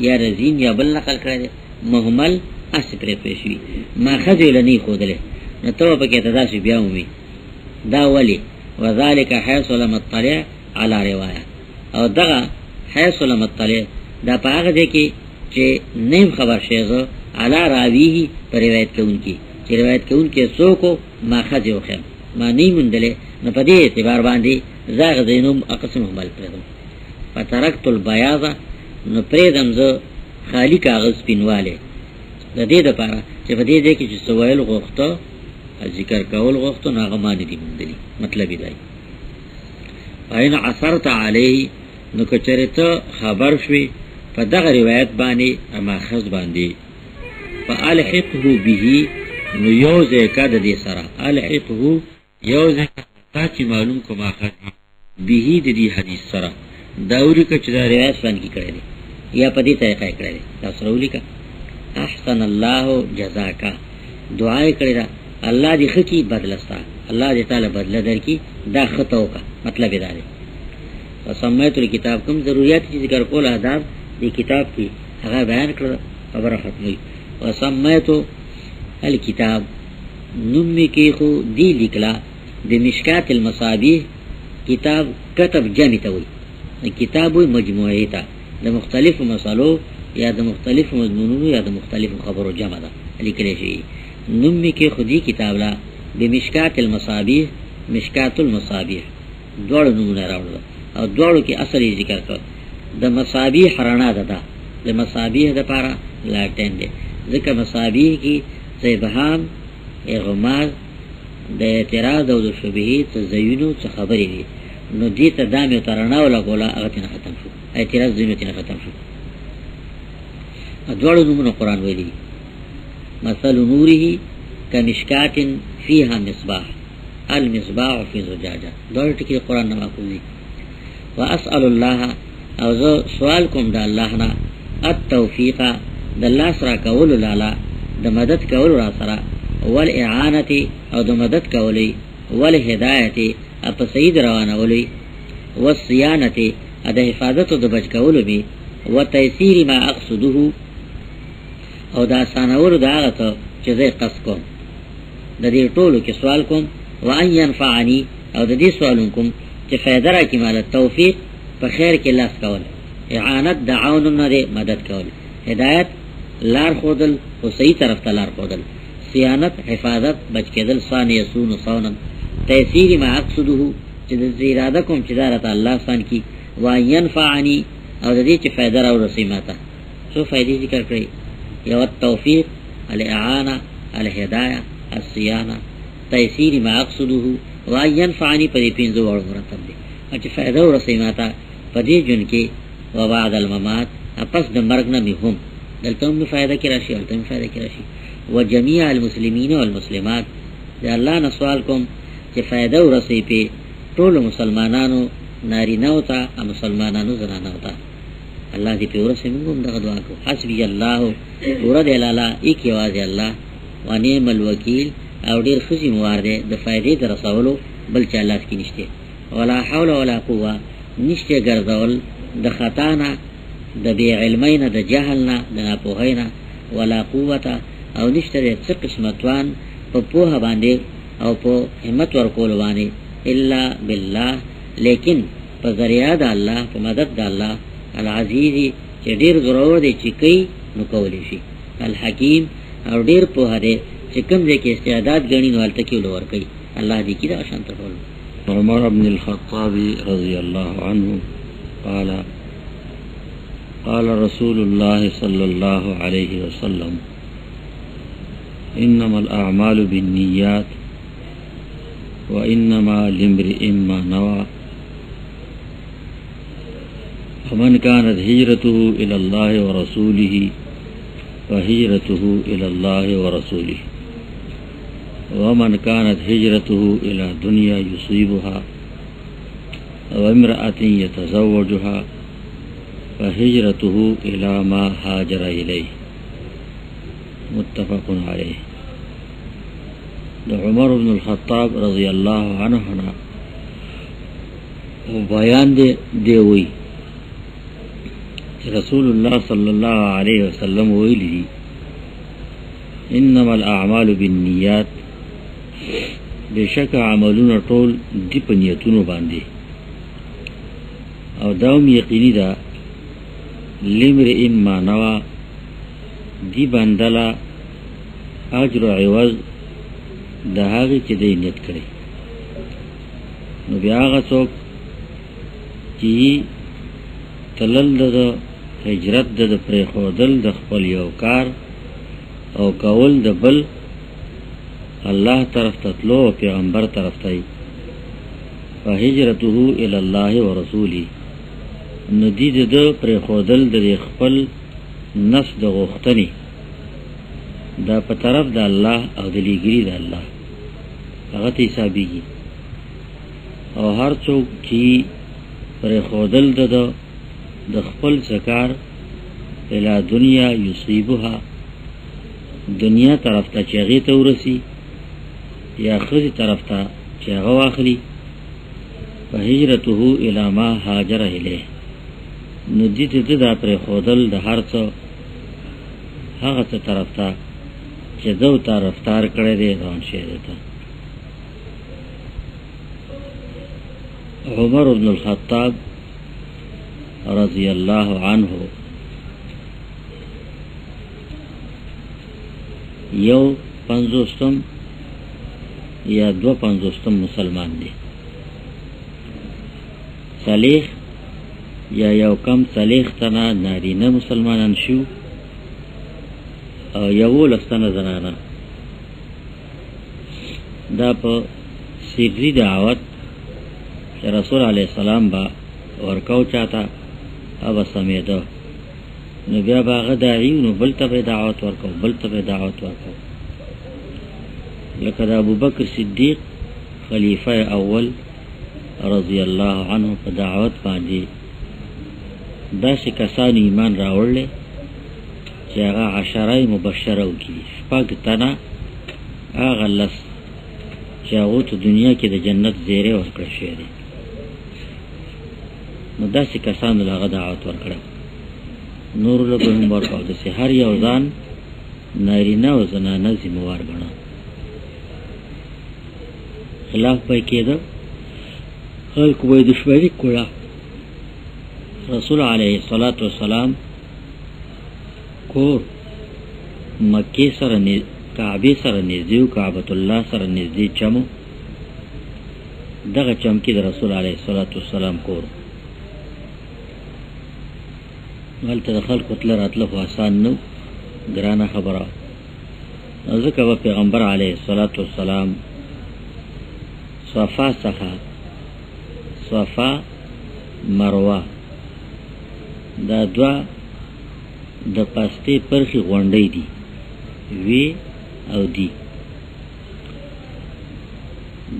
یا رزین یا بل نقل کړی مهمل اسی پر شوی ما خذل نه خو دله نو ته په کې تداسي بیا ومي دا ولی وذالک حيث لم اطلع على روایه او دغه حيث لم اطلع دا پاغه دی کې چې نیم خبر شیزو علی راویه پر روایت کوونکی چې روایت کوونکی څوک ماخذ یو خم ما نیم مندله نو په دې اعتبار باندې زاغ زینوم اقسم مل پردم فترکت البیاض نو پردم زه خالی کاغذ پینواله د دې لپاره چې په دې کې چې سوال غوښته ذکر کول غوښته ناغه معنی دی مندلی مطلب دی پاین اثرت علیه نو کچرته خبر شوی په دغه روایت باندې اما خز باندې فالحقه به نو یوزه کده دې سره الحقه یوزه تا چې معلوم کوم اخر به دې حدیث سره داوری کچ دا روایت باندې کړی یا په دې طریقه کړی تاسو ولیکا احسن الله جزاک دعای کړی الله دې خکی بدلستا الله دې تعالی بدل درکې دا خطو کا مطلب دا دی سمایت کتاب کوم ضرورت چې ذکر کول آداب دې کتاب کې هغه بیان کړو خبره ختمه او سمایت الکتاب نوم کې خو دی لیکلا د مشکات المصابیح کتاب کتب جمع ته وي کتاب مجموعه ته د مختلفو مسالو یا د مختلفو مضمونونو یا د مختلفو خبرو جمع ده لیکل شي نوم کې خودی کتاب لا د مشکات المصابیح مشکات المصابیح دوړ نمونه راوړل او دوړو کې اصلي ذکر کړ د مصابیح رڼا ده د مصابیح د پاره لاټین دي ځکه مصابیح کې زیبهام اغماز د اعتراض او د شبهه تزیینو څخه خبرې دي نو دې ته دامه ترنا ولا کوله هغه ته ختم شو اعتراض دینو ته ختم شو دوړو نمونه قران ویلي مثل نوره كمشكات فيها مصباح المصباح في زجاجة دوړ ټکی قران نه ماکوزي واسال الله او زه سوال کوم د الله نه التوفیق د الله سره کول لاله د مدد کول را سره ول اعانه او د مدد کولی ول هدایت په سید روانه ولي والصيانه د حفاظت او د بچ کول به و تيسير ما اقصده او دا سانور دا غته چې زه قص کوم د دې ټولو کې سوال کوم وان ينفعني او د دې سوالون کوم چې فائدہ راکړي مال توفیق په خیر کې لاس کول اعانت دعون نه مدد کول هدایت لار خودل او صحیح طرف ته لار خودل صيانت حفاظت بچ کېدل ثاني يسون صونا تيسير ما اقصده چې د اراده کوم چې دارته الله سان کی وان ينفعني او د دې چې فائدہ راوړي ماته سو فائدې ذکر کړی یو التوفیق الاعانه الهدايه الصيانه تيسير ما اقصده وان ينفعني په دې پینځو وړ مرتب دي چې فائدہ ورسې ماته په دې جون کې و بعد الممات پس د مرګ نه هم دلته هم فائدہ کې راشي او تم فائدہ کې راشي و جميع المسلمین والمسلمات دا الله نه سوال کوم چې فائدہ ورسې په ټول مسلمانانو نارینه او ته مسلمانانو زنانه او ته الله دې په ورسې موږ هم دغه دعا کوو حسبي الله ورد الالا ایک یواز الله ونعم الوکیل او ډیر خزي موار دی د فائدې در رسولو بل چا لاس کې نشته ولا حول ولا قوه نشته ګرځول د خطا نه د بی علمین د جهل نه د ناپوهینا ولا قوت او نشته څه قسمتوان په پوهه باندې او په همت ورکول باندې الا بالله لیکن په ذریعہ د الله په مدد د الله العزیز چې ډیر ضرور دی چې کوي نو کولی شي الحکیم او ډیر په هده چې کوم ځای کې استعداد غنی نو الته کې لور کوي الله دې کې دا شان ټول عمر بن الخطاب رضی الله عنه قال رسول الله صلى الله عليه وسلم انما الاعمال بالنيات وانما لامرئ ما نوى فمن كانت هجرته الى الله ورسوله فهجرته الى الله ورسوله ومن كانت هجرته الى دنيا يصيبها او امرأة يتزوجها فهجرته الى ما هاجر اليه متفق عليه. عمر بن الخطاب رضی اللہ عنہ بیان دے وی رسول اللہ صلی اللہ علیہ وسلم ویلی انما الاعمال بالنیات بشک عملون طول دی پنیتونو باندے او داوم یقینی دا لمرئ ما نوا دی بندلا اجر و عوض دا هغه چې د نیت کړی نو بیا هغه څوک چې تلل د هجرت د پرې خودل د خپل یو کار او کول د بل الله طرف ته تلو پیغمبر طرف ته فهجرته الی الله ورسوله ندید د پرې خودل د خپل نفس د غوښتنې دا په طرف د الله او د لیګری د الله هغه ته حسابيږي او هر څوک چې پر خودل د خپل ذکر اله دنیا یصيبها دنیا طرف ته چغې ته ورسی یا خزي طرف ته چغه واخلي فهجرته الی ما هاجر الیه نو دې ته دا پر خودل د هر څو هغه څه طرف ته چې دو طرفدار کړی دی روان شي ده. عمر بن الخطاب رضی الله عنه یو 50 یا 250 مسلمان دی صالح یا یو کم صالح تنا نارینه مسلمانان شو او یو لستانه زنانه دا په سیدری دعوت چې رسول علیه السلام با ورکاو چاته او سمیده نو بیا باغه داعی نو بل ته دعوت ورکاو لکه د ابوبکر صدیق خلیفہ اول رضی الله عنه په دعوت باندې داسې کسان ایمان راوړل چې هغه 10 مبشره وکړي شپږ تنه هغه لس چې هغه ته دنیا کې د جنت زیره ورکړی شوی دی نو داسې کسانو هغه دعوت ورکړه نور له هم ورکاو د هر یو ځان نارینه او زنانه ذمہوار بڼه خلاف پای کېده خلق وې دشمنی کوله رسول علیه الصلاۃ والسلام کور مکه سره کعبه سره نږدې کعبۃ الله سره نږدې چمو دغه چم کې د رسول علیه الصلاۃ والسلام کور ولته خلق تل راتله آسان نو ګرانه خبره ځکه پیغمبر علیه الصلاۃ والسلام صفا مروه دا دوا د پاسته پرخي غونډې دي وی او دی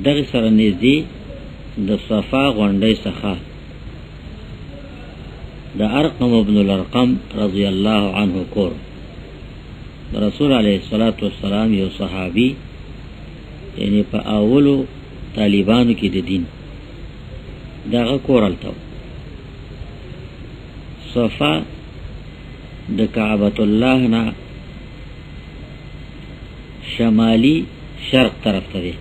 دغه سره نږدې د صفا غونډې څخه دا ارقم ابن الارقم رضی اللہ عنہ کور رسول علیہ السلام یو صحابی یعنی پا اولو طالبانو کی دا دین دا کور التاو صفا دا کعبت اللہ نا شمالی شرق طرف تا دے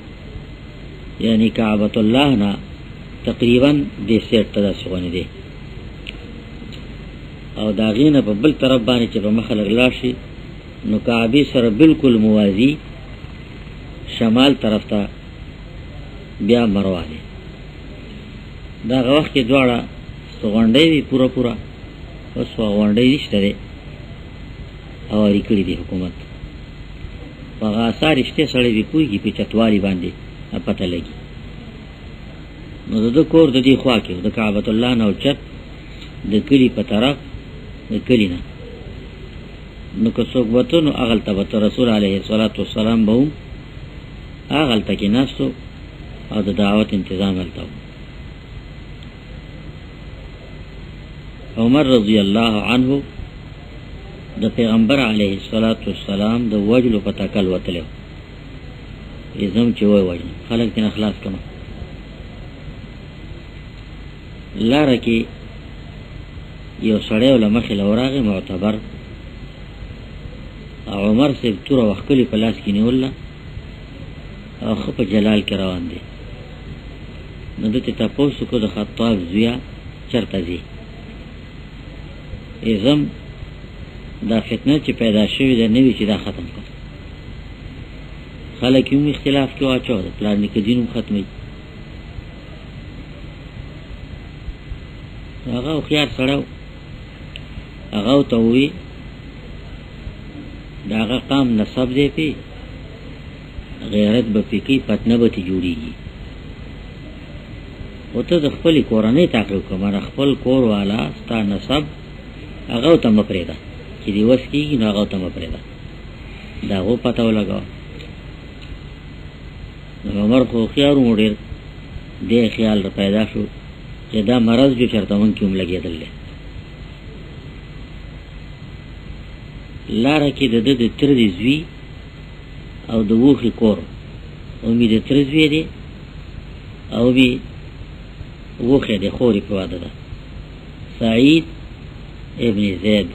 یعنی کعبت اللہ نا تقریباً دے سیٹ تا دا سغنی دے او داغین پا بل طرف بانی چی پا مخلق لاشی نو کعبی سر بالکل موازی شمال طرف تا بیا مروه دے دا وقت کی دوارا سغنڈی دی پورا و سغنڈی دیشتا دے اواری کری دی حکومت و غاسا رشتے سڑی بی کوئی گی پی چتوالی باندی پتہ لگی نو دا کور دا دی خواہ کی دا کعبت اللہ نو چت دا کلی پا طرف دا کلی نا نو کسوک بطو نو اغلطا بطو رسول علیہ السلام باوم اغلطا کی ناستو او دا دعوت انتظام التاو عمر رضی اللہ عنہ دا پیغمبر علیہ السلام دا وجلو پتا کل وطلیو ازم چوئے وجن خلق تین اخلاص کما لارکی یو سڑیو لمخی لوراغ معتبر عمر سے تورا وخکلی پلاس کی نیولا او خب جلال کی روان دی ندتی تا پوسو کو دا خطاب زویا چرتا زی ازم دا فتنه چی پیدا شوی دا نوی چی دا ختم کن خلق یوم اختلاف کیو آچو دا پلار نک دینم ختمی آغاو خیار سڑاو آغاو تاوی دا آغا قام نصب دے پی غیرت با پی کی پتنه با تی جوڑی گی و تا دا خپلی کورانی تاقیو کمان خپل کور والا ستا نصب آغاو تا مپریدا چی دی وس کی گی نو آغاو تا مپریدا دا غو پتاو لگاو عمر خو خیارو مدیر دے خیال را پیدا شو چی دا مرض جو چرتا من کیوم لگی دل لے لارا کی دا دا تر دی زوی او دا ووخی کور او می دا تر زوی دی او بی ووخی دی خوری پواده دا سعید ابن زید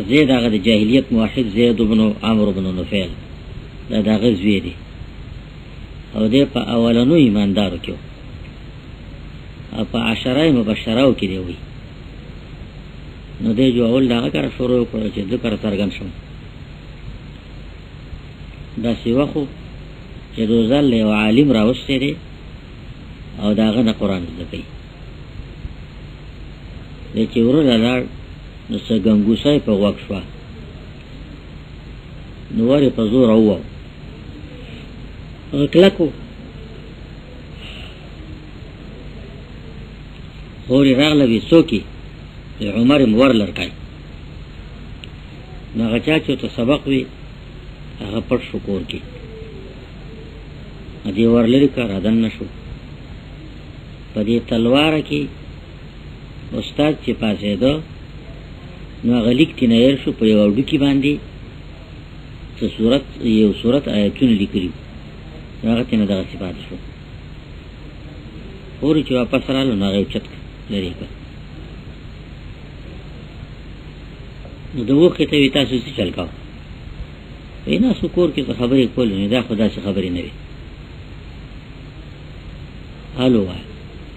زید آغا دا جاہلیت موحد زید ابن عمر ابن نفیل دا غزوی دی او دے پا اولانو ایماندارو کیو او پا عشرائی مبشراو کی دیوی نو دے جو اول داغا کر شروع کرو چی دو کر سرگن شم دا سی وقو چی دوزال لے و عالم راوستے دے او داغا نا قرآن زدکی دے چی ورو لالار نو سا گنگوسای پا وقشوا نواری پا زور اوو کلکو خوری راغ لبی سوکی عمر مور لرکای ناغا چاچو تا سبق وی اغا پٹ شو کور کی دی ور لرکا رادن نشو پا دی تلوارا کی استاد چی پاسه دو نو اغا لکتی نیر شو پا یو اردو کی باندی تا یو صورت آیتون لکریو ناغا تینا داغا سپاد شو خوری چی واپس رالو ناغا چت لرکا نو دو وقت تاوی تاسو سی چلکاو اینا سو کور کی خبری کولو نو دا خدا سی خبری نوی حالو وای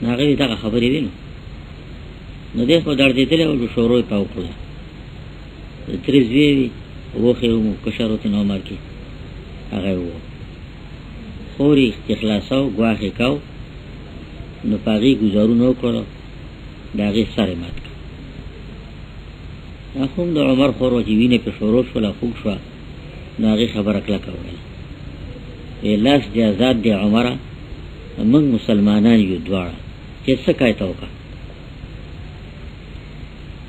ناغوی دا خبری وینو نو دیکھو در دیتلی و شوروی پاو کلا تریزوی وخی و کشاروتی نومار کی اغای و خوری اخلاصاو گواخی کاو نو پاگی گزارو نو کرو داغی سر مات کا اخوم دا عمر خورو چی وینه پی شورو شولا خوک شوا ناغی خبر اکلا کرولا لاس جازاد دی عمره منگ مسلمانان یو دوارا چی سکای توکا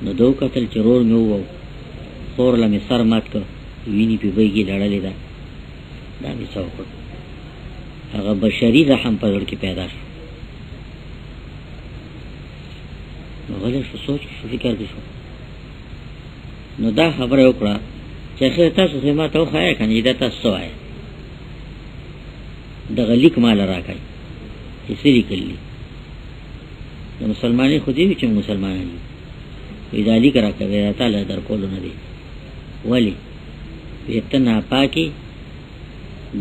نو دو قتل چی رور میو خور لمی سر مات که وینی پی بیگی لڑلی دا می سو کرد اگا بشری رحم پا زر کی پیدا شو غلی شو، سوچ شو، فکر کې شو. نو دا خبره وکړه چې خیر تاسو خو ما ته وښایه که نه، دا تاسو څه وایه، دغه لیک ماله راکړئ چې څه لیکلي. د مسلمانۍ خو دې وي چې مسلمانان یو، وایي دا لیک راکوي، دا تا له در کولو نه دی. ولې؟ وایي ته ناپاکې،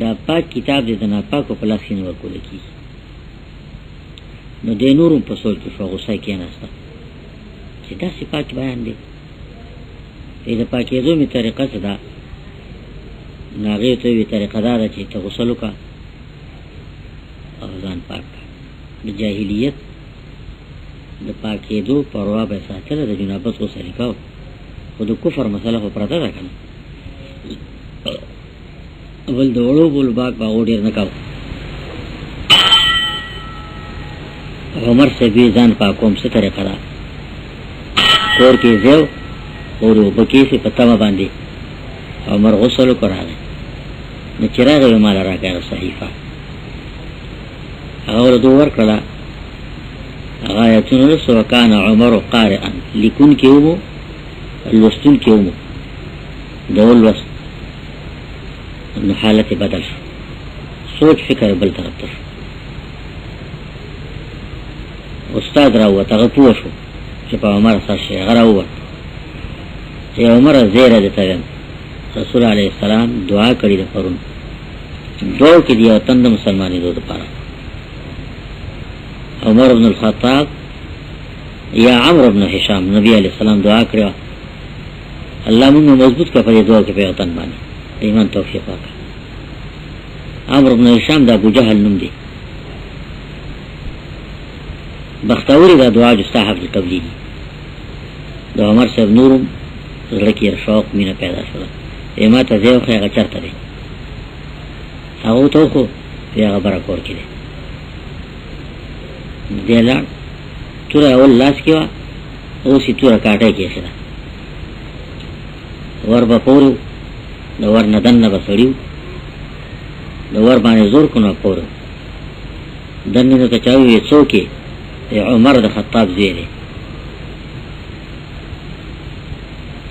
دا پاک کتاب دې د ناپاکو په لاس کې نه ورکولی کېږي. نو دې نور هم په سوچ کې شو، غوسه یې کېناسته چې داسې پاک بیان دی. د پاکېدو مې طریقه څه ده؟ نو هغې ته وی طریقه دا ده چې ته غسل وکړه او ځان پاک کړه. د جاهلیت د پاکېدو پروا به یې ساتله، د جنابت غسل یې کوه، خو د کفر مسله خو پرته ده که نه. بل د وړو بولو باک به هغو ډېر نه کوه. عمر صاحب یې ځان پاکوم څه طریقه ده؟ کور کې ځو اور اوبه کېښې په تمه باندې، عمر غسل وکړ راغی. نو چې راغی ویې ماله راکړه هغه صحیفه، هغه ورته ورکړله. هغه ایتونه لوستو وکان عمر قارئا، لیکونکی ومو لوستونکی ومو، د ولوست. نو حالت یې بدل شو، سوچ فکر بل طرف ته شو. استاد راووت، هغه پوه شو چې په عمر اثر شي. هغه راووت چې عمر زیره درته ویم، رسول علیه السلام دعا کړې ده پرون، دوړ کې دی یو تن د مسلمانېدو دپاره. عمر بن الخطاب یا عمرو بن هشام، نبی علیه السلام دعا کړې وه، الله موږ مضبوط کړه په دې دوړ کې په یو تن باندې، د ایمان توفیق وکړه. عمرو بن هشام د ابوجهل نوم دی. بختوري دا دعا جو ستا حفظ قبلی دی. د عمر صاحب نورم زړه کې شوق مینه پیدا شوله. ما ته ځای وښیه، هغه چېرته دی؟ هغه ورته وښو، وایي هغه بره کور کې دی. دی لاړ، توره اول لاس کې وه، اوس یې توره کاټۍ کې ایښې ده. ور به پورې و، د ور نه دننه به سړي و، د ور باندې زور کړو نو پورې و. دننه ته چا وویل څوک یې؟ عمر د خطاب زوی دی.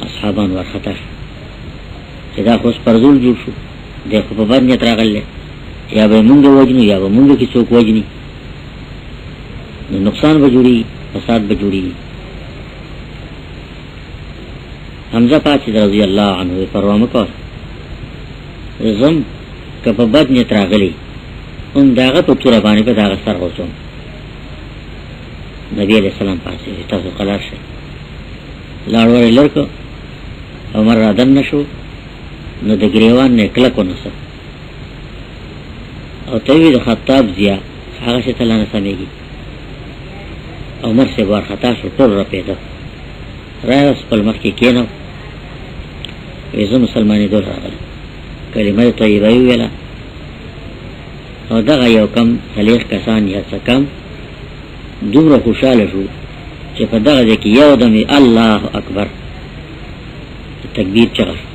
اصحابان ورخطا شو چې دا خو اوس پرزول جوړ شو، دی خو په بد نیت راغلی، یا به یې مونږ وجنو یا به مونږ کې څوک وجني، نو نقصان به جوړېږي، فساد به جوړېږي. حمزه پاڅېد رضی الله عنه، پروا مه کوه، زم که په بد نیت راغلی هم د هغه په توره باندې به د هغه سر غوڅوم. نبی علیہ السلام پاڅېد، تاسو قلار شئ. لاړ ور یې لر کړ، عمر را دم نه شو، نو د ګریوان نه یې کلک ونیسه او ته ویې د خطاب ضیا هغسې ته لا نه سمېږي. عمر صاحب وارخطا شو، ټول رپېده، راوس خپل مخ کې کېنو، وایي زه مسلمانېدو راغلم، کلمه طیبه یې وویله. او دغه یو کم څلېښت کسان یا څه کم دومره خوشحاله شو چې په دغه ځای کې یو دم الله اکبر تکبیر چغه شو.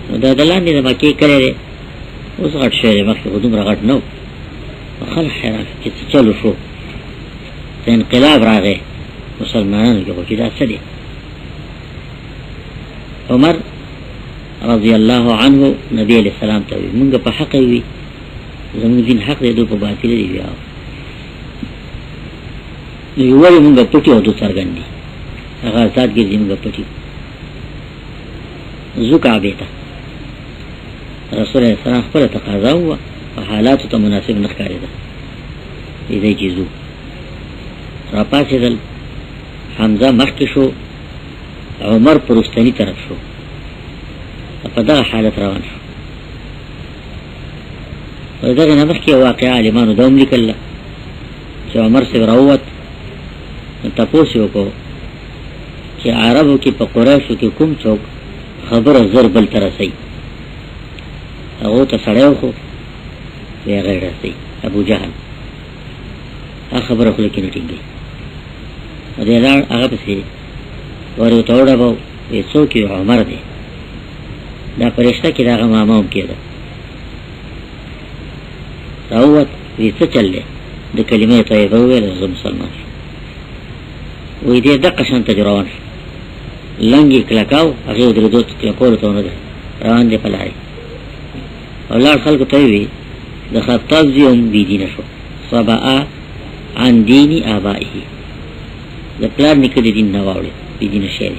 نو دا د لاندې د مکې کلی دی، اوس غټ شوی دی، مخکې خو دومره غټ نه و. خلک حیران چې څه چلو شو، د انقلاب راغی مسلمانانو کې، خو چې دا څه دی. عمر رضی الله عنه نبی علیہ السلام ته وی مونږ په حق وي، زموږ دین حق دی، دوی په باطل دی. بیا نو ولې مونږ پټي او دوی څرګند دي، هغه ذات ګرځي مونږ پټي. زو کعبې ته رسول الله سلام خپله تقاضا ووه، په حالاتو ته مناسب نه ښکارېده، دی چې ځو. را پاڅېدل، حمزه مخکې شو، عمر په رستني طرف شو، په دغه حالت روان شو. د دغې نه مخکې واقعه عالمانو دا هم لیکله چې عمر صاحب راووت، نو تپوس یې وکړو چې عربو کې په قریشو کې کوم څوک خبره زر بل ته رسوي. هغو ته سړی وخو، وایي هغه یې رسوي، ابوجهل. هغه خبره خوله کې نه ټینګوي. دی لاړ، هغه پسې ور ورته وډباو، وایي څوک یې؟ عمر دی. دا فرشته کې د هغه ماما هم کېده. راووت، وایي څه چل دی؟ د کلمې طیبه وویله، زه مسلمان شوم. وې دې دغه شان تجربه لنګي کلکاو هغه درې دوت کلکول ته نه روان دي پلاري اولاد خلق ته وی د خطاب زیوم بی دین شو صبا عن دینی آبائه د پلار نکړه دین نه واوړي بی دین شه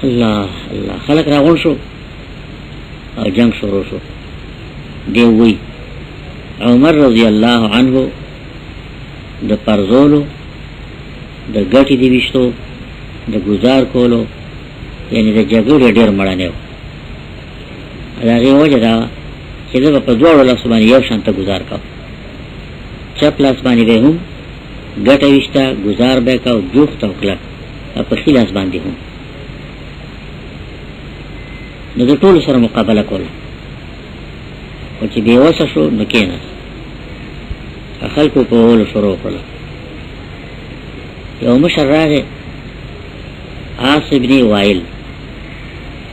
الله الله خلق راغون شو او جنگ شروع شو دی وی عمر رضی الله عنه د پرزولو د ګټي دی وشتو د گزار کولو یعنی د جګړې ډېر مړانه و هغه وجه دا چې دا په دوه لاس باندې یو شانته گزار کاو چپ لاس باندې به هم ګټه وشتا گزار به کاو جوخت او کلک په خلاص باندې هم نو د ټول سره مقابله کول او چې به وسه شو نو کېنه خلکو په ول شروع کړل یو مشر راغی عاص ابن وائل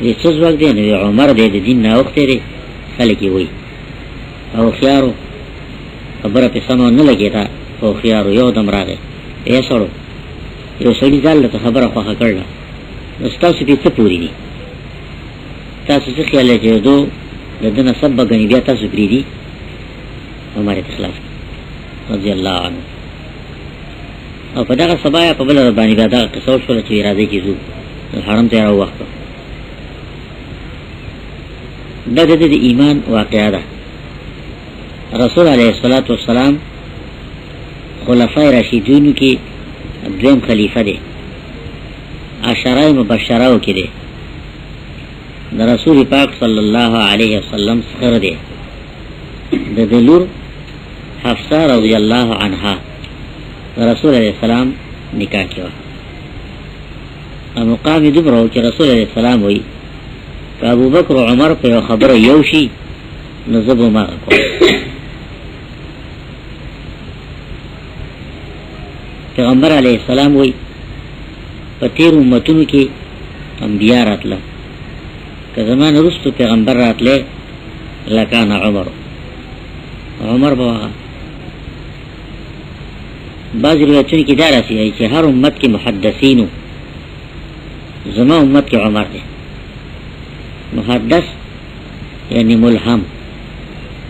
دې څه ځوګ دی نو عمر دې د دین نه وخت لري خلک یې وای او خيارو خبره په سمو نه لګیدا او خيارو یو دم راغی یې سره یو سړي ځل ته خبره خوخه کړل نو تاسو په څه پوری دي تاسو څه خیال لرئ دو دنه سبب غنی بیا تاسو پری دي عمر اخلاص رضی الله عنه او په دغه سبا په بل باندې دا قصو شو چې راځي چې زو حرم ته راو وخت دا د ایمان واقعا ده رسول علیه الصلاۃ والسلام خلفای راشدین کې دویم خلیفہ دی عشرای مبشراو کې دی د رسول پاک صلی الله علیه وسلم څخه دی د دلور حفصه رضی الله عنها رسول علیہ السلام نکاح کیا مقام دبرو چې رسول علیہ السلام وی ابو بکر و عمر په خبر یوشي نزبو ما کو پیغمبر علیہ السلام وی په تیر امتونو کې انبیاء راتله که زمان رستو پیغمبر راتله لکان عمر بوا بعض روایتونو کې دا راځي چې هر امت کې محدثینو زما امت کې عمر دی محدث یعنی ملهم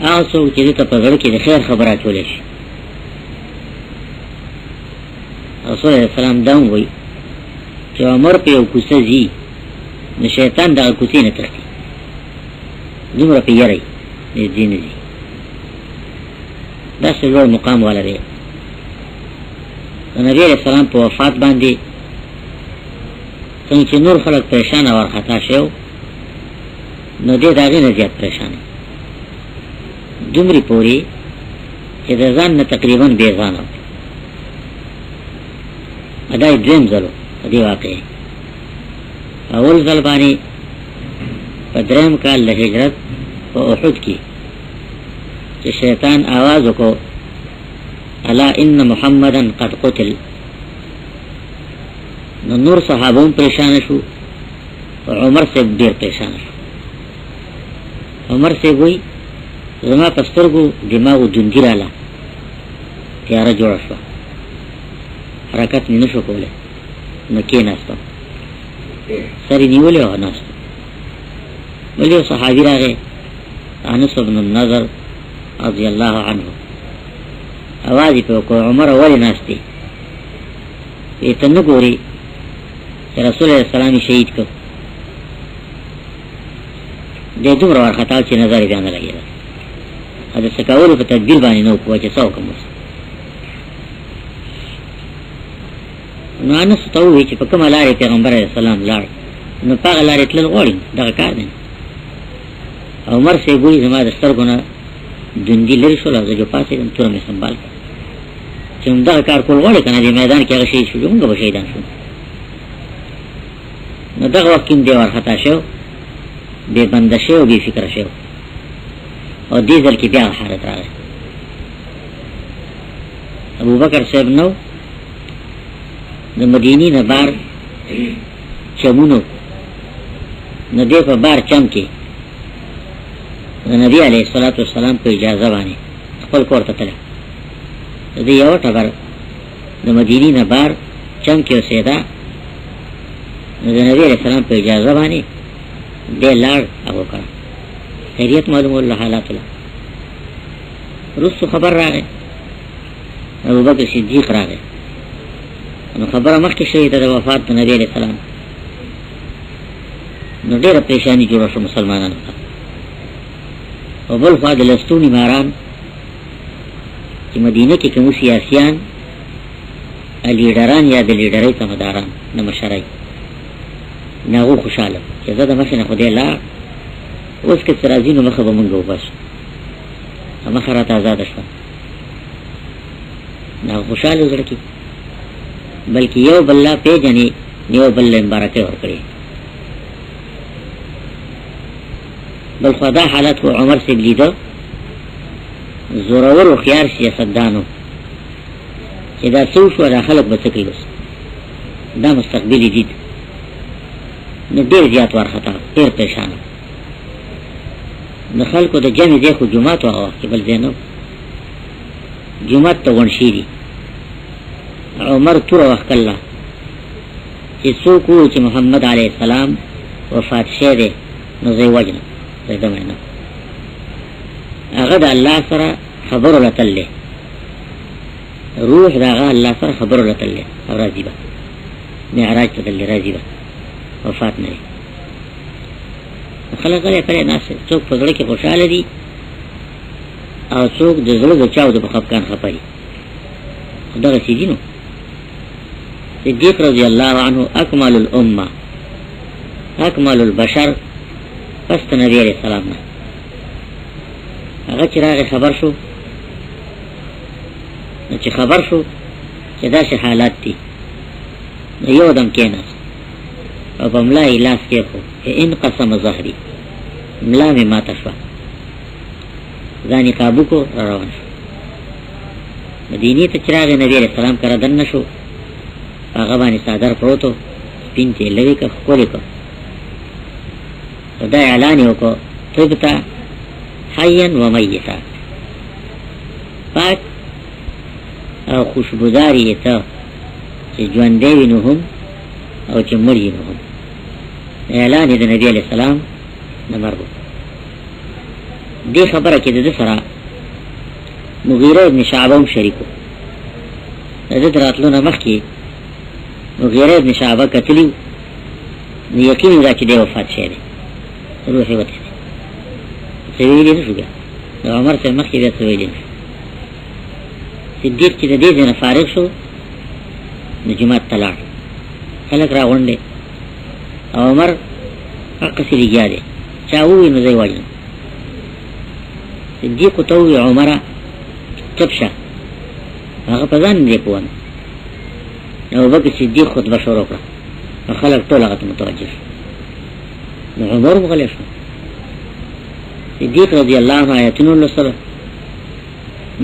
هغه څوک چې ته په غړ کې د خیر خبره کولې شي رسول الله سلام دا وایي چې عمر په یو کوڅه زی نو شیطان دا کوڅه نه تختی دومره په یاري دې دین دي دا څلور مقام ولري نبی علیہ السلام په وفات باندې څنګه چې نور خلک پریشان او خطا شو نو دې داغه نه زیات پریشان دومره پوری چې د ځان نه تقریبا بے ځان اداي دریم زلو دې واقع اول ځل باندې په دریم کال د هجرت په احد کې چې شیطان आवाज وکړ الا ان محمدن قد قتل نور صحابون پریشان شو عمر سے ډیر پریشان شو عمر سے وای زما پسترګو دماغ دندیراله تیار جوړ شو حرکت نه شو کوله نو کې ناستم سری نیولې و ناست ولې صحابي راغی انس بن النضر رضی الله عنه आवाज په کو عمر ولی ناشتي ایتنه ګوري چې رسول الله سلام شهید کو د دومره ورختا چې نظر بیان لګیږي دا څه کول په تدبیر باندې نو کوی چې څو کوم نو انس ته وی چې په کومه لارې پیغمبر اسلام لاړ نو په لارې تل غوړي دا کار دی عمر سے ګوري زما د سترګونه دندې لري شو لږه جو پاسې تر مې سنبال چې دا کار کول غواړي کنه د میدان کې هغه شي شو موږ به شهیدان شو نو دا وخت کې دی ورختا شو به بند شو به فکر شو او دې ځل کې بیا حالت راغی ابو بکر صاحب نو د مدینې نه بار چمونو نو دې په بار چم کې نبی علیہ الصلوۃ والسلام په اجازه باندې خپل کور ته تله دې یو ټبر د مدینی نه بار چم کې اوسېدا د نبی علیہ السلام په اجازه باندې د لار هغه کړ خیریت معلومه الله حالات الله رسو خبر راغی ابو بکر صدیق راغی نو خبره مخکې شوې د وفات د نبی علیہ السلام نو ډېره پریشانی جوړه شو مسلمانانو ته او بل خوا د لستونی ماران چې مدینه کې کوم سیاسيان لیډران یا د لیډرۍ تمداران د مشرۍ ناغو خوشاله چې زه د مخې نه خدای لا اوس که سرازي نو مخه به مونږ وباسو مخه راته آزاده شوه ناغو خوشاله زړه کې بلکې یو بل لا پیژني یو بل له مبارکۍ ورکړي بل خدا حالت کو عمر سے لیدو زورور و خيار سیاستدانو چې دا سوشو را خلق بسکری بس دا مستقبلی دید نو دیر زیاد وارخطا دیر پیشانو نو خلقو دا جمع دیخو جماعت و آوه که بل زینو جماعت تا ونشی دی عمر تور وقت اللہ چې سوکو چې محمد علیہ السلام وفات شده نو زی وجنو زیده معنی اغد اللہ سره خبرو لتله روح داغا اللہ سره خبرو لتله او راضی با معراج تدلی راضی با وفات نری خلق علی پلی ناس چوک پزرک خوشحال دی او چوک دزلو دچاو دو بخفکان خپری خدا غسی دینو صدیق رضی اللہ عنہ اکمل الامه اکمل البشر پست نبی علیہ السلام نا اگر چراغ خبر شو چه خبر شو چه دا شه حالات تی یو دم کیناس او پا ملائی لاس کے خو ان قسم ظهری ملا میں ماتا شوا زانی قابو کو روان شو مدینی تا چراغ نبی علیہ السلام کردن نشو آغبانی سادر پروتو پینتی لوی که خولی که دا اعلانیو کو طبتا حیا و میتا پاک او خوشبوداری تا چه جواندوی نو هم او چه مری نو هم اعلانی دا نبی علیہ السلام نمرگو دی خبره که دا سرا مغیره ابن شعبه هم شریکو دا دراتلو نمخ که مغیره ابن شعبه کتلیو یقینی دا چه دی وفات شده روحی وطه سویلی نشو بیا دا عمر سے مخی بیا سویلی نشو صدیق چی دا دیزی نفارغ شو نجماعت تلار خلق را غنده او عمر اقسی لگیا ده چاووی نزای واجن صدیق تووی عمر چپشا اغا پزان دی پوان او بکی صدیق خود بشورو کرا خلق طولغت متوجه شو عمر مغلی شو صدیق رضی اللہ عنہ آیتون اللہ صلی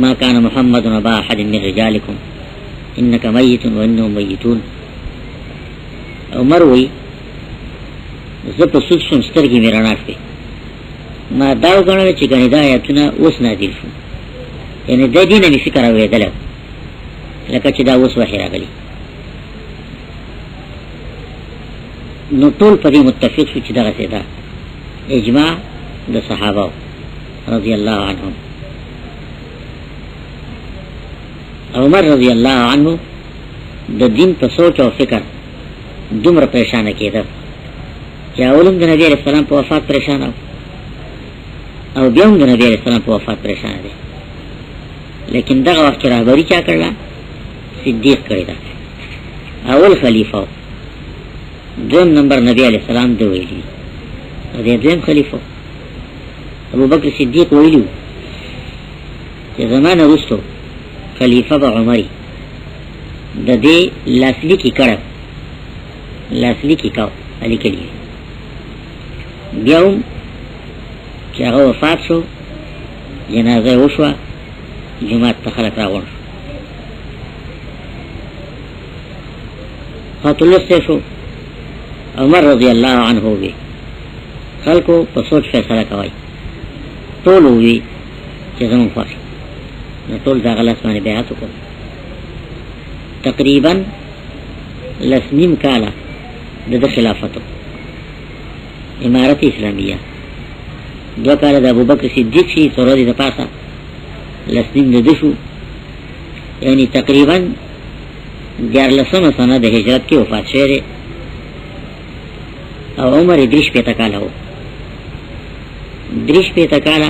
ما کان محمد نبا احد من رجالکم انکا میتون و انہم میتون عمر وی زب سود شم سترگی میراناش پی ما داو گنر چی گنی دا آیتون اوس نازل شو یعنی دا دین می فکر اوی دلو لکه چی دا اوس وحی را گلی نو طول پا دی متفق شو چی دغسی دا اجماع دا صحابه رضی اللہ عنہم عمر رضی اللہ عنہ دا دین پا سوچ و فکر دمر پریشانه که دا چی اولم دا نبی علیہ السلام پا وفات پریشانه او بیام دا نبی علیہ السلام پا وفات پریشانه ده لیکن دا وقت رهبری چا کرلا صدیق کرده اول خلیفه دوم نمبر نبی علیہ السلام دو ویلی دے دوم خلیفہ ابو بکر صدیق ویلیو چه زمان رستو خلیفہ با عمری دا دے لاسلی کی کرب لاسلی کی کاو علی کلیوی بیاوم چه اغا وفات شو جنازه وشوا جماعت تخلق راغون شو خاطلو سے شو عمر رضی اللہ عنہ ہوگی خلقو پا سوچ فیصلہ کوائی طول ہوئی چه زمان خواشی طول دا غلاس مانی بیعاتو کن تقریبا لسنیم کالا د خلافتو امارت اسلامیه 2 کاله د ابوبکر صدیق شي سره د پاسه لسنیم د شو یعنی تقریبا 14 سنه د هجرت کې وفات شوه او عمر 3 کاله و 3 کاله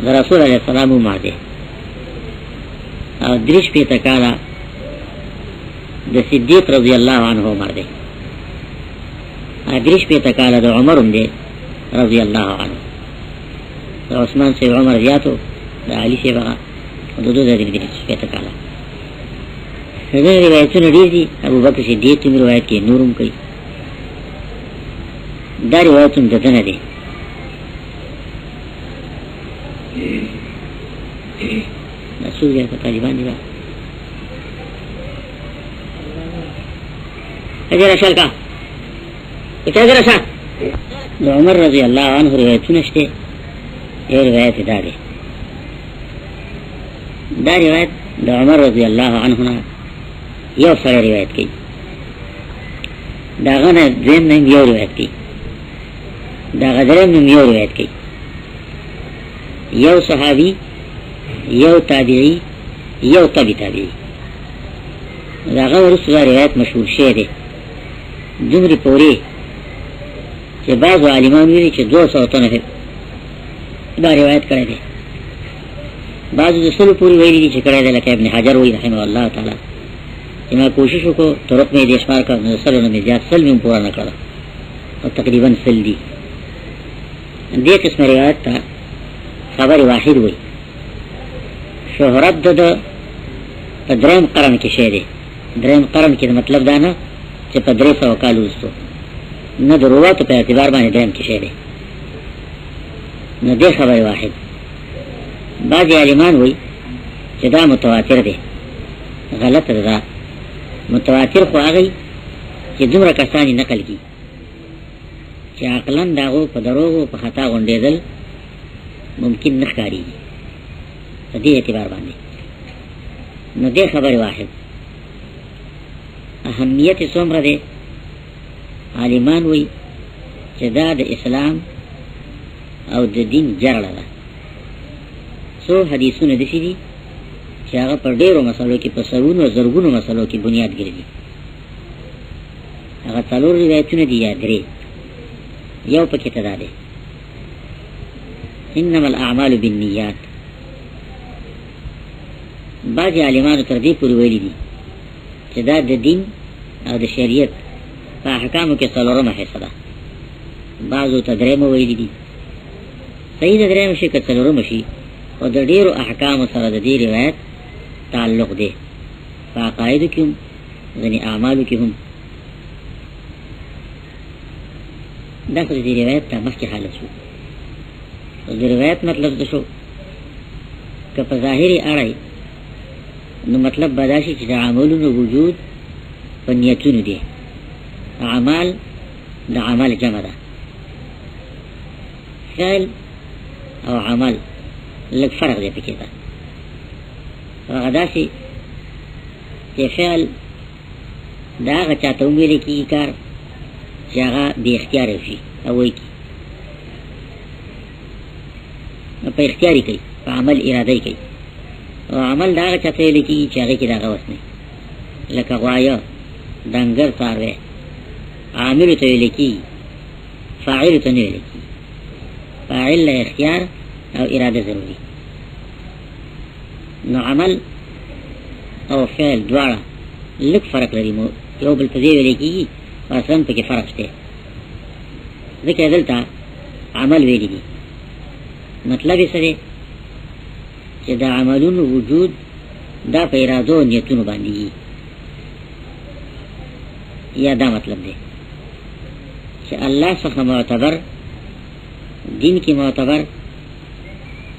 رسول الله سلام عمر ده او 3 کاله د صدیق رضی الله عنه عمر ده 3 کاله د عمر هم ده رضی الله عنه عثمان سے عمر زیاتو د علی سے بغا د 3 کاله هغه روایتونه دي ابو بکر صدیق کی روایت کې نورم کوي دا روایتونه دته نه دي مسعود یا طالبان دي اجر اشل کا اجر اشل عمر رضی الله عنه روایتونه شته یو روایت دا روایت د عمر رضی الله عنه نه یو سره روایت کوي دا غنه دین نه یو روایت کوي دا غدره نه یو روایت کوي یو صحابي یو تابعی یو تابعی دا غوړ سره روایت مشهور شه دي دومره پوری چې بعض عالمان ویلي چې 200 تنه دا روایت کړی دي بعض د سلو پوری ویلي چې کړی دی لکه ابن حجر وی رحمه الله تعالی ما کوشش وکړو طرق مې د شمار کا سلو نه زیات سل مې پورا نه کړل او تقریبا سل دي دې قسم روایت ته خبر واحد وي شهرت د دریم قرن کې شه دي دریم قرن کې مطلب دا نه چې په 300 کال وروسته نه د روایت په اعتبار باندې دریم کې شه دي نه دې خبر واحد بعض عالمان وي چې دا متواتر دي غلط ده متواتر خو هغه چې دومره کسانی نقل کی چې عقلاً داغو په دروغو په خطا غونډېدل ممکن نه ښکاري په دې اعتبار باندې نو دې خبر واحد اهمیت څومره ده عالمان وي چې دا د اسلام او د دین جرړه ده سو حدیثونه د شي چې هغه پر ډیرو مسلو کې په سرونو او زرګونو مسلو کې بنیاد ګرځي هغه څلور روایتونه دي یا درې یو پکې ته ده انما الاعمال بالنیات بعض عالمانو تر دې پورې ویلي دي چې دا د دین او د شریعت په احکامو کې څلورمه حصہ ده بعضو ته درېمه ویلي دي صحیح د درېمه شي که څلورمه شي او د ډیرو احکامو سره د دې روایت تعلق دی په عقایدو کې هم ځینې اعمالو کې هم دا خو د دې روایت ته مخکې حالت شو د روایت مطلب څه شو که په ظاهري اړه نو مطلب به دا شي چې د عملونو وجود په نیتونو دی اعمال د عمل جمع ده فعل او عمل لږ فرق دی پکې ده هغه داسې چې فعل د هغه چا ته ویل کېږي کار چې هغه بې اختیاره شي او وایي په اختیاري کوي په عمل اراده کوي او عمل د هغه چا ته ویل کېږي چې هغې کې د هغه وس نه لکه غوایه ډنګر څاروی عاملو ته ویل کېږي فاعلو ته نه ویل کېږي فاعل له اختیار او اراده ضروري نو عمل او فعل دواړه لږ فرق لري یو بل ته ویل کېږي او اصلا پکې فرق شته ځکه دلته عمل ویلي دي مطلب یې څه دی چې د عملونو وجود دا په ارادو او نیتونو باندې یا دا مطلب دی چې الله څخه معتبر دین کې معتبر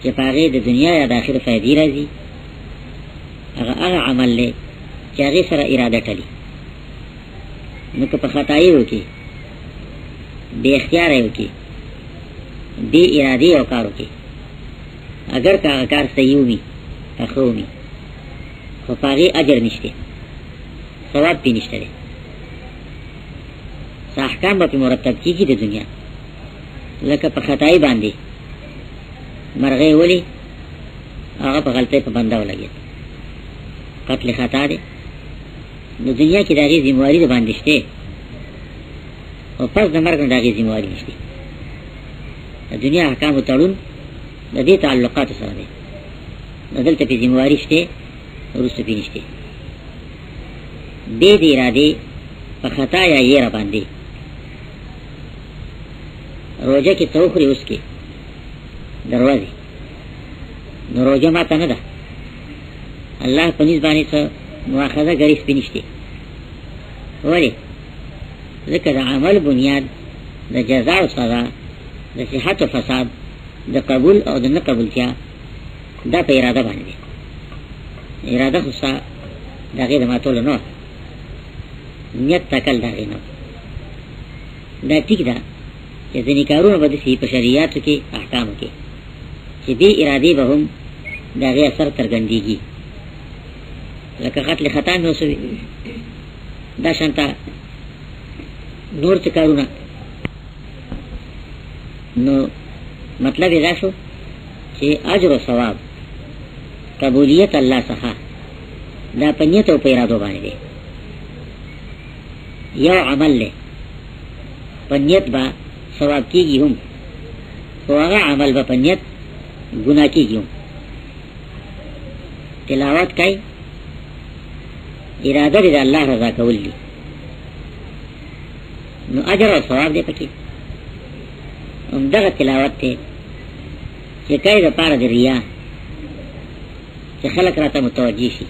چې په هغې د دنیا یا د آخر فایدې راځي هغه عمل دی چې هغې سره اراده ټلي نو که په خطایي وکړي بې اختیاره یې وکړي بې ارادې یو کار وکړي اگر که هغه کار صحیح ومي ښه ومي خو په هغې اجر نشته ثواب پی نشته دی. احکام به مرتب کیږي د دنیا، لکه په خدای باندې مرغې ولی هغه په غلطۍ په بنده ولګید، قتل خطا دی. نو دنیا کې د هغې ذمهواري د باندې شته، او پس د مرګ نه د هغې ذمهواري نشته. د دنیا احکامو تړون د دې تعلقاتو سره دی، نو دلته پې ذمهواري شته، وروسته پې نشته. بې د ارادې په خطا یا یېره باندې روجه کې ته وخورې اوس کې دروازې، نو روجه ماته نه ده. الله په نسبت باندې څه مؤاخذه ګریس پې نشته. ولې؟ ځکه د عمل بنیاد د جزا او سزا، د صحت او فساد، د قبول او د نه قبولتیا دا په اراده باندې دی. اراده خو ستا د هغې د ماتولو نه وه، نیت تکل د هغې نه و. دا ټیک ده چې ځینې کارونه به داسې په شریعاتو کې احکامو کې چې بې ارادې به هم د هغې اثر څرګندېږي، لکه قتل خطا مې وسوي، دا شانته نور څه کارونه. نو مطلب یې دا شو چې اجر و ثواب قبولیت الله څخه دا په نیت او په ارادو باندې دی. یو عمل دی په نیت به ثواب کېږي هم، خو هغه عمل به په نیت ګناه کېږي هم. تلاوت کوي، اراده دی د الله رضا کول دي، نو اجر او ثواب دی پکې. همدغه تلاوت دی چې کوي دپاره د ریا، چې خلک راته متوجه شي،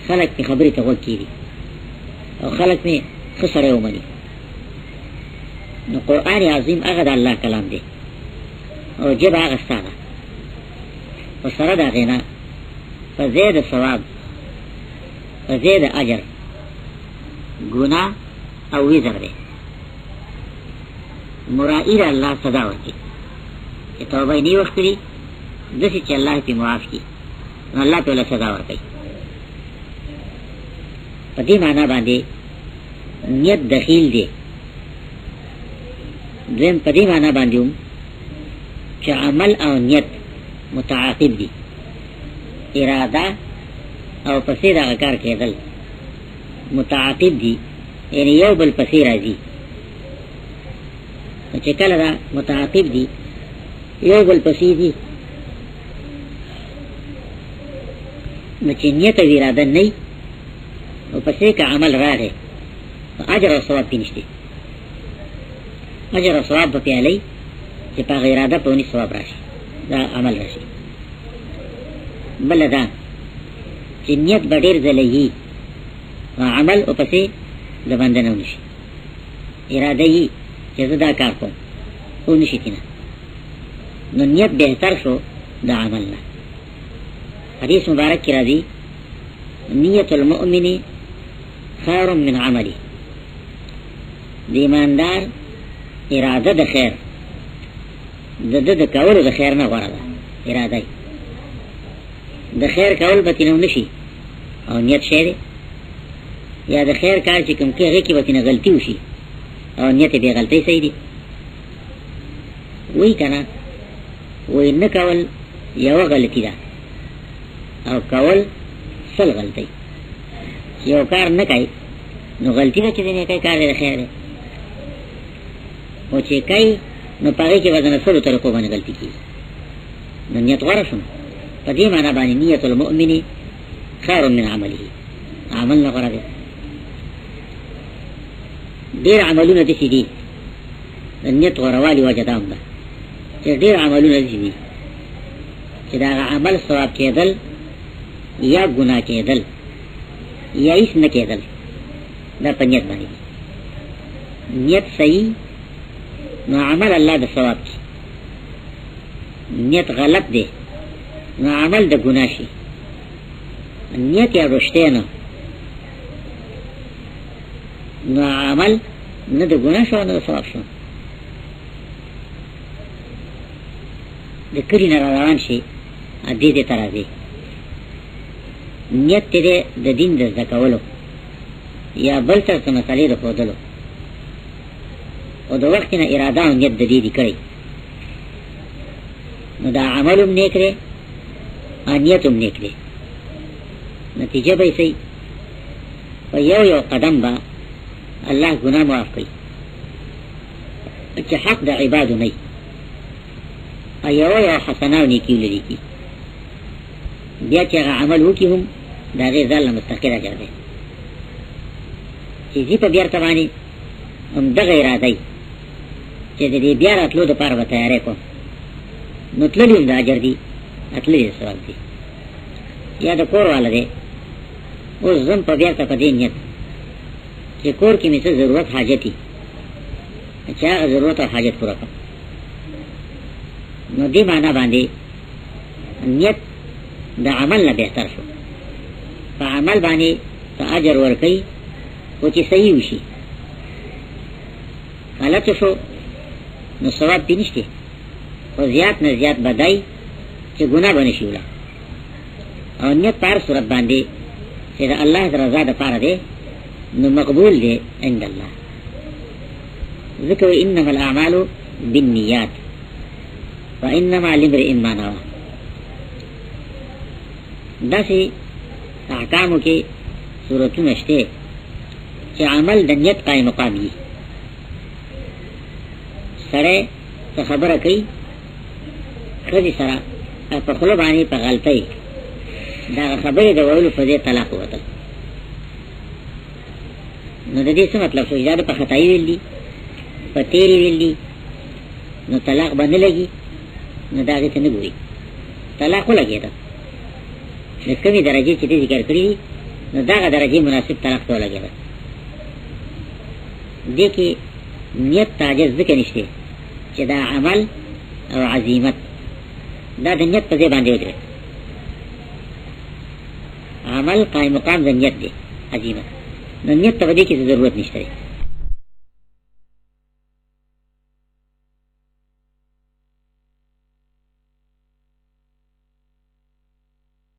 خلک مې خبرې ته غوږ کېږي او خلک مې ښه سړی ومني. نو قرآن عظیم هغه د الله کلام دی او ژبه هغه ستا ده، په سره د هغې نه په ځای د ثواب، په ځای د اجر ګناه او وزر دی. مرائي د الله سزا ورکړي چې توبه یې نه وخت کړي، داسې چې الله پې معاف کړي، نو الله پې له سزا ورکوي. په دې معنا باندې نیت دخیل دی. دویم په دې معنا باندې هم چې عمل او نیت متعاقب دي، اراده او پسې دغه کار کېدل متعاقب دي، یعنی یو بل پسې راځي. چې کله دا متعاقب دي، یو بل پسې دي، نو چې نیت او اراده نه وي او پسې که عمل راغی، اجر او ثواب پې نشته. اجر او ثواب به پې هلئ چې په هغه اراده په ونې ثواب راشي، دا عمل راشي. بله دا چې نیت به ډېر ځله وي او عمل ورپسې د بنده نه ونشي. اراده وي چې زه دا کار کوم، ونشي تېنه، نو نیت بهتر شو د عمل نه. حدیث مبارک کې راځي نیت المؤمن خیر من عملی. د ایماندار اراده د خیر د ده د کولو د خیر نه غوره ده. اراده د خیر کول به تېنه ونشي او نیت شی دی، یا د خیر کار چې کوم کې هغې کې به تېنه غلطي وشي او نیت یې بې غلطۍ صحیح دی. وایي که نه، وایي نه کول یوه غلطي ده او کول سل غلطۍ. یو کار نه کوي نو غلطي ده چې د نیکۍ کار دی، د خیر دی، او چې کوي نو په هغې کې به د نسلو طریقو باندې غلطي کېږي، نو نیت غوره شو. په دې معنا باندې نیت المؤمن خیر من عمله، عمل نه غوره دی. ډېر عملونه داسې دي د نیت غوروالي وجه دا هم ده چې ډېر عملونه داسې دي چې د هغه عمل ثواب کېدل یا ګناه کېدل یا هېڅ نه کېدل، دا په نیت باندې دي. نیت صحیح نو عمل الله د ثواب شي، نیت غلط دی نو عمل د ګناه شي. نیت یا رشته نه نو عمل نه د ګناه شو نه د ثواب شو. د کلي نه روان شي دې ته راځي، نیت ته د دین د زده کولو یا بل تر څه مسالې د ښودلو او د وخت نه اراده او نیت د دې دي کړی، نو دا عمل هم نیک دی او نیت هم نیک دی، نتیجه به یې صحیح. په یو یو قدم به الله ګناه معاف کوي چې حق د عبادو نه وي، او یو یو حسنه او نیکي ولیکي. بیا چې هغه عمل وکړي هم د هغې ځان له مستقل اجر دی چې ځي په بیرته باندې هم دغه اراده وي چې د دې بیا راتلو دپاره به تیاری کوم، نو تللي هم د اجر دي، تللي د ثواب دي. یا د کور والا دی، اوس ځم په بیرته په دې نیت چې کور کې مې څه ضرورت حاجت وي، چې هغه ضرورت او حاجت پوره کړم، نو دې معنا باندې نیت د عمل نه بهتر شو. په عمل باندې ته اجر ورکوي، خو چې صحیح وشي. غلط شو نو ثواب پې نشته، خو زیات نه زیات بدای چې ګناه به نشي وله. او نیت په هر صورت باندې چې د الله د رضا دپاره دی نو مقبول دی عند الله. ذکر انما الاعمال بالنیات وانما لامرئ ما نوى. داسې احکامو کې صورتونه شته چې عمل د نیت قائم مقام وي. سړی څه خبره کوي ښځې سره په خوله باندې په غلطۍ د هغه خبرې د ویلو په ځای طلاق ووتل، نو د دې څه مطلب شو؟ دا د په خطایي ویل دي، په تېرې ویل دي، نو طلاق به نه لګي، نو د هغې ته نه ګوري، طلاق ولګېده. د کمې درجې چې دې ذکر کړي دي نو دغه درجې مناسب طلاق ته ولګېده. دې کې نیت ته اجر ځکه نشته چې دا عمل او عزیمت دا د نیت په ځای باندې ودرېد. عمل قائم مقام د نیت دی، عزیمت، نو نیت ته په دې کې ضرورت نشته دی.